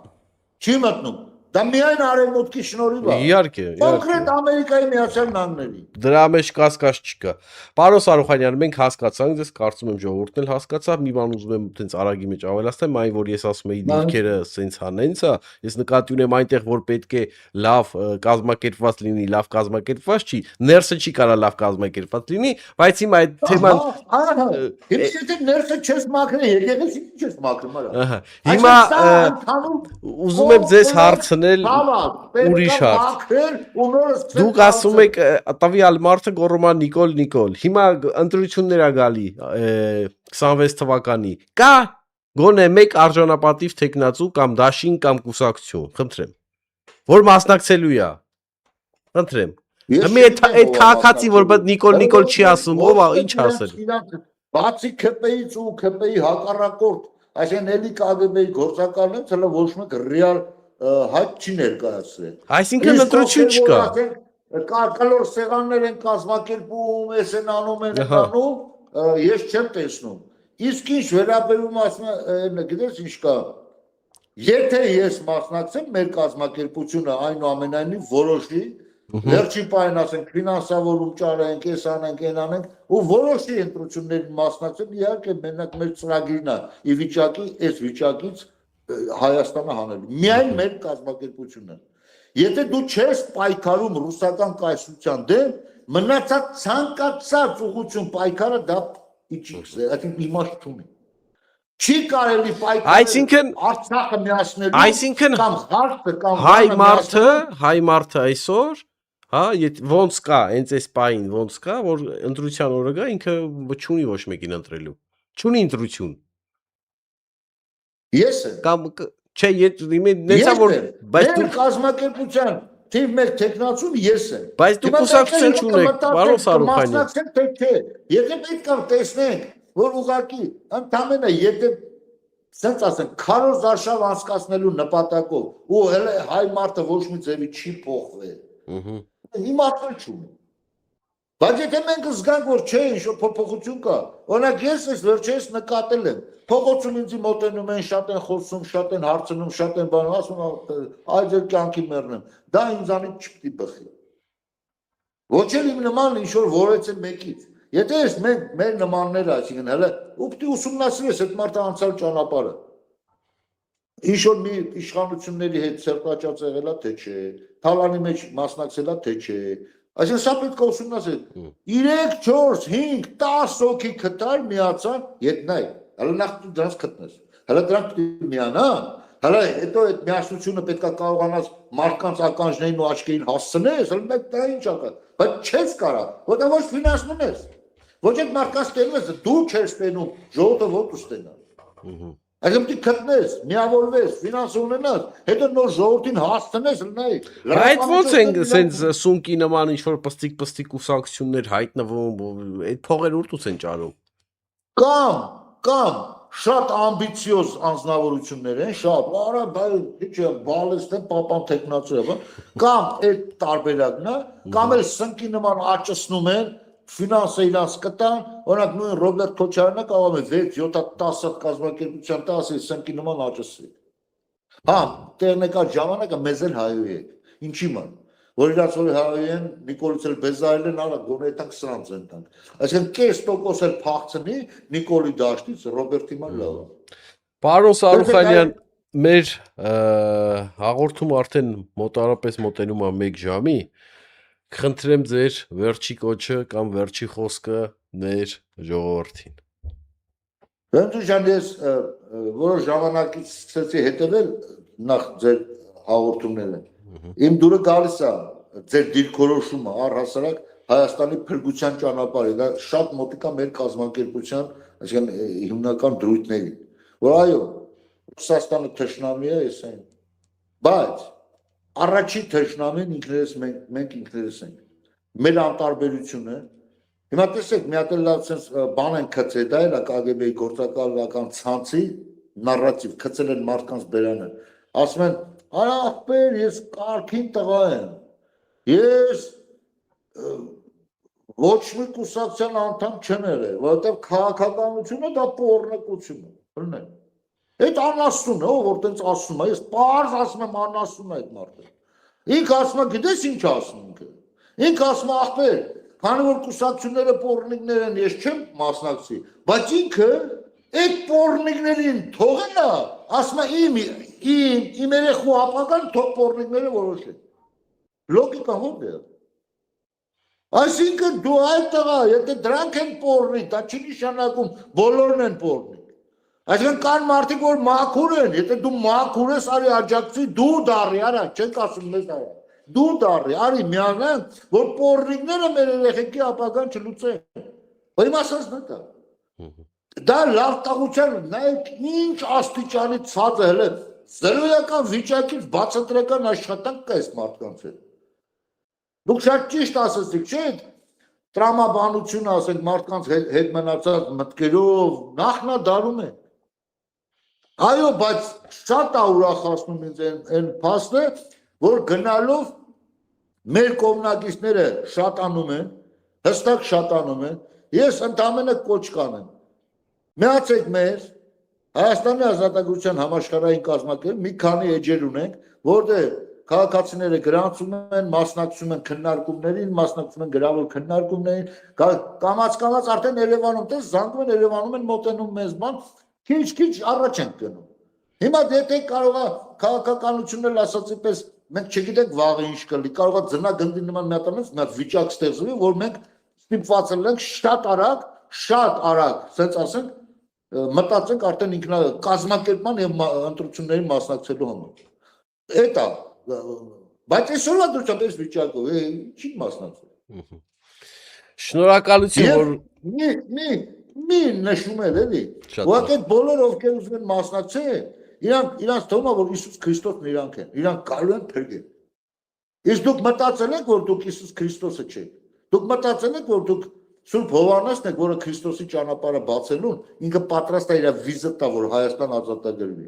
չի մտնում, դա միայն արևմուտքի շնորհիվ է։ Իհարկե, կոնկրետ Ամերիկայի Միացյալ Նահանգների։ Դրա մեջ կասկած չկա։ Պարոն Սարուխանյան, մենք հասկացանք, ես կարծում եմ ժողովուրդն էլ հասկացավ, մի բան ուզում եմ տենց արագի մեջ ավելացնեմ, այն որ ես ասում եի դիրքերը սենց հանենց է, ես նկատի ունեմ այնտեղ որ պետք է լավ կազմակերպված լինի, լավ կազմակերպված չի, ներսը չի կարա լավ կազմակերպված լինի, բայց հիմա այդ թեման Եթե ներսը չես մաքրել, եկեղեցին ինչ ես մաքրում արա։ Հիմա ուզում եմ ձեզ հարցնել ուրիշ հարց։ Դուք ասում եք տվյալ մարդը գոռում է Նիկոլ։ Հիմա ընտրություններ է գալի 26 թվականի։ Կա գոնե մեկ արժանապատիվ տեխնացու կամ դաշին կամ կուսակցություն, խնդրեմ, որ մասնակցելու է։ Խնդրեմ։ Հիմա այդ քաղաքացի որ բդ Նիկոլ չի ասում, ով է, ինչ ասել։ Բացի ՔՊ-ից ու ՔՊ-ի հակառակորդ, այսինքն էլի KGB-ի գործակալն են, ցելը ոչ մեկ ռեալ հայտ չի ներկայացրել։ Այսինքն ընտրություն չկա։ Կլոր սեղաններ են կազմակերպում, էս են անում, ես չեմ տեսնում։ Իսկ ինչ վերաբերում ասում գիտես ինչ կա։ Եթե ես մասնակցեմ մեր կազմակերպությունը այնուամենայնիվ որոշի Վերջին պահին ասենք ֆինանսավորում ճարենք, այս անենք, այն անենք, ու որոշի ընտրություններին մասնակցել, իհարկե մենակ մեր ծրագիրն է, ի վիճակի այս վիճակից Հայաստանը հանելու։ Միայն մեր կազմակերպությունը։ Եթե դու չես պայքարում ռուսական կայսրության դեմ, մնացած ցանկացած ուղղություն պայքարը դա իջիքս է, այսինքն իմաստ չունի։ Չի կարելի Այսինքն Արցախը միացնելու Այսինքն կամ Ղարաբաղը կամ հայ մարդը այսօր, հա, ոնց կա, հենց այս պահին ոնց կա, որ ընտրության օրը գա, ինքը չունի ոչ մեկին ընտրելու։ Չունի ընտրություն։ Ես եմ։ Կամ չէ, նեցա որ բայց դու կազմակերպության թիվ 1 տեխնացուն ես եմ։ Բայց դու կուսակցություն չունեք, պարոն Սարուխանյան։ Մասնակցել թե չէ։ Եթե պետք է տեսնենք, որ ուղղակի ընդամենը եթե սենց ասենք քարոզ արշավ անցկացնելու նպատակով ու հələ հայ մարդը ոչ մի ձևի չի փոխվել։ Իմաստ չունի։ Բայց եթե մենք զգանք, որ չէ, ինչ-որ փոփոխություն կա, օրինակ ես այս վերջերս նկատել եմ, փողոցում ինձ մոտենում են, շատ են խոսում, շատ են հարցնում, շատ են բանում, ասում այ ձեր կյանքի մեռնեմ, դա ինձանից չպիտի բխի։ Ոչ էլ իմ նման ինչ-որ որեցել մեկից։ Եթե ես մեր նմանները, այսինքն հələ ու պիտի ուսումնասիրես այդ մարդը անցալ ճանապարհը։ Ինչ-որ մի իշխանությունների հետ սերտաճած եղելա, թե չէ, թալանի մեջ մասնակցելա, թե չէ։ Այսինքն սա պետք է ուսումնասիրել։ 3, 4, 5, 10 հոգի կտար միացան, ետնայ։ Հələ նախ դու դրանց գտնես։ Հələ դրանք պիտի միանան։ Հələ հետո այդ միասնությունը պետք է կարողանաս մարդկանց ականջներին ու աչքերին հասցնես, հələ մեկ դա ինչ ակա։ Բայց չես կարա, որտեղ ոչ ֆինանսնում ես։ Ոչ այդ մարդկանց տենում ես, դու չես տենում, ժողովուրդը ո՞տ ստենա։ Այսինքն պիտի գտնես, միավորվես, ֆինանս ունենաս, հետո նոր ժողովրդին հասցնես, լնայի։ Բայց ո՞նց են սենց սունկի նման ինչ-որ պստիկ ուսակցություններ հայտնվում, այդ փողեր ուր են ճարում։ Կամ շատ ամբիցիոզ անձնավորություններ են, շատ, արա, բա բալեստը պապան տեխնացու է, կամ այդ տարբերակն է, կամ էլ սնկի նման աճեցնում են, ֆինանսը իրանց կտան, օրինակ նույն Ռոբերտ Քոչարյանը կարող է 6-7-10 կազմակերպության տասի սնկի նման աճեցրի։ Հա, տերնեկա ժամանակը մեզ էլ հայոյ է, ինչի ման, որ իրանց որ հայոյ են, Նիկոլից էլ բեզայել են, արա, գոնե եթանք սրանց են տանք։ Այսինքն կես տոկոս էլ փախցնի Նիկոլի դաշտից Ռոբերտի ման լավ։ Պարոն Սարուխանյան, մեր հաղորդումը արդեն մոտարապես մոտենում է 1 ժամի, կխնդրեմ ձեր վերջի կոչը կամ վերջի խոսքը մեր ժողովրդին։ Բնතු ջան, ես որոշ ժամանակից սկսեցի հետևել նախ ձեր հաղորդումները։ Իմ դուրը գալիս է ձեր դիրքորոշումը առհասարակ Հայաստանի փրկության ճանապարհը, դա շատ մոտիկա մեր կազմակերպության, այսինքն հիմնական դրույթներին, որ այո, Ռուսաստանը թշնամի է, ես այն։ Բայց առաջի թշնամին ինքներս մենք ինքներս ենք։ Մեր անտարբերությունը, հիմա տեսեք, մի հատ լավ sense բան են գցել, դա էլ է KGB-ի գործակալական ցանցի նարատիվ, գցել են մարդկանց բերանը։ Ասում են, արա ախպեր, ես կարգին տղա եմ։ Ես ոչ մի կուսակցության անդամ չեմ եղել, որովհետև քաղաքականությունը դա պոռնկություն է, բնեն։ Այդ անասուն է, որ տենց ասում է, ես պարզ ասում եմ անասուն է այդ մարդը։ Ինքը ասում է, գիտես ինչ ասում ինքը։ Ինքը ասում է, ախպեր, քանի որ կուսակցությունները պոռնիկներ են, ես չեմ մասնակցի, բայց ինքը այդ պոռնիկներին թողել է, ասում է իմ երեխու ապագան թող պոռնիկները որոշեն։ Լոգիկա ո՞ր է։ Այսինքն դու այդ տղա, եթե դրանք են պոռնիկ, դա չի նշանակում բոլորն են պոռնիկ։ Այսինքն կան մարդիկ, որ մաքուր են, եթե դու մաքուր ես, արի աջակցի, դու դառի, արա, չենք ասում մեզ արա, դու դառի, արի միանանք, որ պոռնիկները մեր երեխեքի ապագան չլուծեն։ Բայց իմ ասածն է դա։ Դա լավ տաղության, նայեք ինչ աստիճանի ցած է, հələ զրոյական վիճակից բացատրական աշխատանք կա այս մարդկանց հետ։ Դուք շատ ճիշտ ասեցիք, չէ՞, տրամաբանությունը, ասենք, մարդկանց հետ մնացած մտքերով նախնադարում է։ Այո, բայց շատ է ուրախացնում ինձ այն փաստը, որ գնալով մեր կողմնակիցները շատանում են, հստակ շատանում են, ես ընդամենը կոչ կանեմ։ Միացեք մեզ, Հայաստանի Ազատագրության համաշխարհային կազմակերպություն մի քանի էջեր ունենք, որտեղ քաղաքացիները գրանցում են, մասնակցում են քննարկումներին, մասնակցում են գրավոր քննարկումներին, կամաց արդեն Երևանում տես զանգում են, Երևանում են մոտենում մեզ բան, քիչ առաջ են գնում։ Հիմա եթե կարող է քաղաքականությունն ասածի պես մենք չգիտենք վաղը ինչ կլինի, կարող է ձնագնդի նման մի հատ վիճակ ստեղծվի, որ մենք ստիպված ենք շատ արագ, ասենց ասենք, մտածենք արդեն կազմակերպման եւ ընտրություններին մասնակցելու համար։ Էդ է, բայց այսօրվա դուրս վիճակով չի մասնակցել։ Շնորհակալություն, որ մի նշում էլ էլի։ Ուղղակի այդ բոլորը ովքեր ուզում են մասնակցել, իրանց թվում է, որ Հիսուս Քրիստոսն իրանք են, իրանք գալու են փրկել։ Իսկ դուք մտածել եք, որ դուք Հիսուս Քրիստոսը չեք։ Դուք մտածել եք, որ դուք Սուրբ Հովհաննեսն եք, որը Քրիստոսի ճանապարհը բացելուն, ինքը պատրաստ է իր վիզը տա, որ Հայաստան ազատագրվի։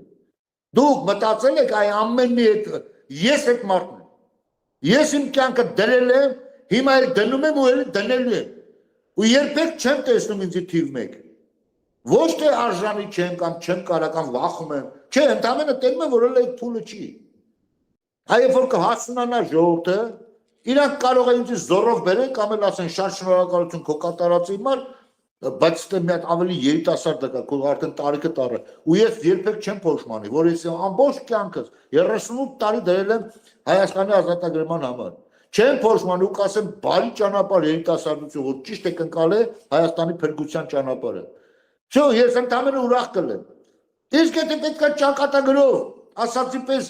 Դուք մտածել եք այ ամենի հետ ես այդ մարդն եմ։ Ես իմ կյանքը դրել եմ, հիմա էլ դնում եմ ու էլ դնելու եմ։ Ու երբեք չեմ տեսնում ինձ թիվ 1։ Ոչ թե արժանի չեմ կամ չեմ կարող կամ վախում եմ։ Չէ, ընդամենը տենում եմ, որ էլ այդ փուլը չի։ Այ որ կհասունանա ժողովուրդը, իրանք կարող է ինձ զորով բերեն կամ էլ ասեն շատ շնորհակալություն քո կատարածի համար, բայց դե մի հատ ավելի երիտասարդ կա, քո արդեն տարիքը տառը։ Ու ես երբեք չեմ փոշմանի, որ ես ամբողջ կյանքս 38 տարի դրել եմ Հայաստանի ազատագրման համար։ Չեմ փոշմանի ու կասեմ բարի ճանապարհ երիտասարդություն, որ ճիշտ է կընկալե Հայաստանի փրկության ճանապարհը։ Չէ, ես ընդամենը ուրախ կլեմ։ Իսկ եթե պետքա ճակատագրով, ասացի պես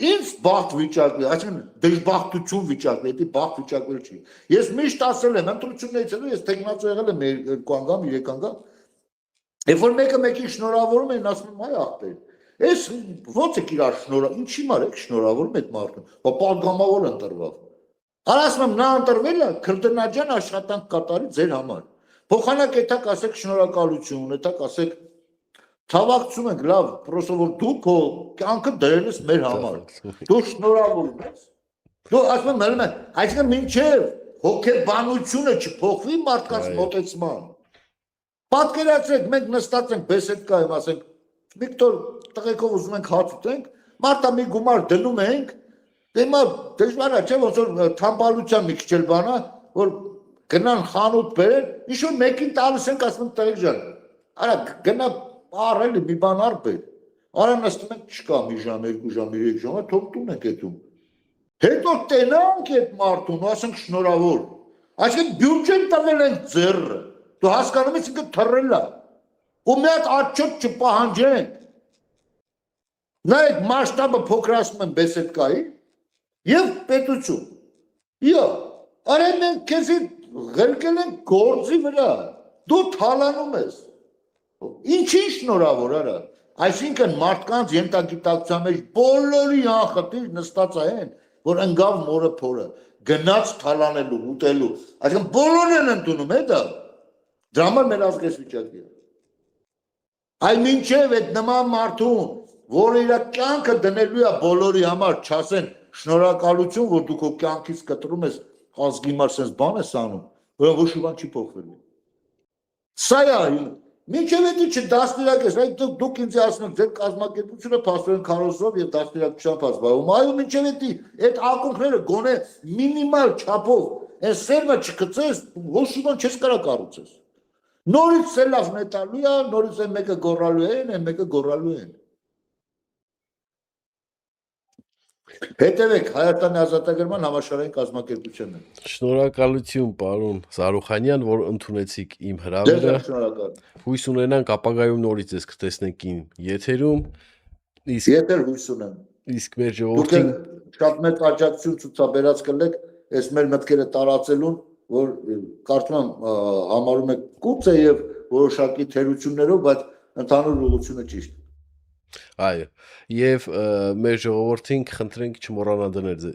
ինձ բախտ վիճակի, այսինքն դժբախտություն վիճակի, դա բախտ վիճակը չի։ Ես միշտ ասել եմ, ընտրություններից հետո ես տեխնացու եղել եմ 2 անգամ, 3 անգամ։ Երբ որ մեկը մեկին շնորհավորում են, ասում եմ, այ ախպեր, ես ո՞նց եք իրար շնորհ, ինչի մար եք շնորհավորում այդ մարդուն։ Բա պատգամավոր ընտրվավ։ Ասում եմ, նա ընտրվել է քրտնաջան աշխատանք կատարի ձեր համար։ Փոխանակ էթակ ասեք շնորհակալություն, էթակ ասեք ցավակցում ենք, լավ, պրոստո որ դու քո կյանքը դրել ես մեր համար։ Դու շնորհավորում ես։ Դու ասում եմ, այսինքն մինչև հոգեբանությունը չփոխվի մարդկանց մոտեցման։ Պատկերացրեք, մենք նստած ենք բեսեդկայում, ասենք, Վիկտոր, տղեկով ուզում ենք հաց ուտենք, մարդա մի գումար դնում ենք, դեմա դժվար է, չէ՞, ոնց որ թամբալության մի քիչ էլ բանա, որ գնան խանութ բերեն, ինչ-որ մեկին տալիս ենք, ասում ենք տղեկ ջան, արա գնա առելի մի բան արբեր, արա նստում ենք չկա մի ժամ, 2 ժամ, 3 ժամ, թող տուն ենք էտում։ Հետո տենանք այդ մարդուն, ու ասենք շնորհավոր, այսինքն բյուջեն տվել ենք ձեռը, դու հասկանում ես ինքը թռել է, ու մի հատ աչոտ չպահանջենք։ Նայեք մասշտաբը փոքրացնում են բեսեդկայի եւ պետություն։ Իա, արա մենք քեզի ղրկել ենք գործի վրա, դու թալանում ես։ Ինչի շնորհավոր արա։ Այսինքն մարդկանց ենթագիտակցության մեջ բոլորի անխտիր նստած են, որ ընկավ մորը փորը, գնաց թալանելու, ուտելու։ Այսինքն բոլորն են ընդունում, է դա։ Դրա համար մեր ազգեցվիճակի է։ Այ մինչև այդ նման մարդուն, որը իր կյանքը դնելու է բոլորի համար, չասեն շնորհակալություն, որ դու քո կյանքից կտրում ես ազգի համար sense բան ես անում, որ ոչ մի բան չի փոխվելու։ Սա է, մինչև էդի չդաստիարակ ես, այդ դուք ինձ ասում եք, ձեր կազմակերպությունը փաստորեն քարոզով եւ դաստիարակությամբ հասբայում, այո, մինչև էդի այդ ակունքները գոնե մինիմալ չափով, այս սերմը չգծես, ոչ մի բան չես կարող կառուցես։ Նորից սելավ նետալու է, նորից այն մեկը գոռալու են, այն մեկը գոռալու են։ Հետևեք Հայաստանի ազատագրման համաշխարհային կազմակերպությանը։ Շնորհակալություն, պարոն Զարուխանյան, որ ընդունեցիք իմ հրավերը։ Հույս ունենանք ապագայում նորից ես կտեսնենք իմ եթերում։ Եթեր հույս ունեմ։ Իսկ մեր ժողովրդին շատ մեծ աջակցություն ցուցաբերած կլեք այս մեր մտքերը տարածելուն, որ կարծում եմ համարում եք կուծը եւ որոշակի թերություններով, բայց ընդհանուր ուղղությունը ճիշտ։ Այո, եւ մեր ժողովրդին խնդրենք չմոռանա դնել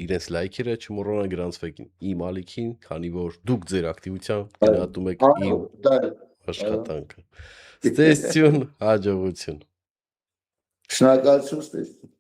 իրենց լայքերը, չմոռանա գրանցվեք իմ ալիքին, քանի որ դուք ձեր ակտիվությամբ գնահատում եք իմ աշխատանքը։ Ստեսություն, հաջողություն։ Շնորհակալություն, ստեսություն։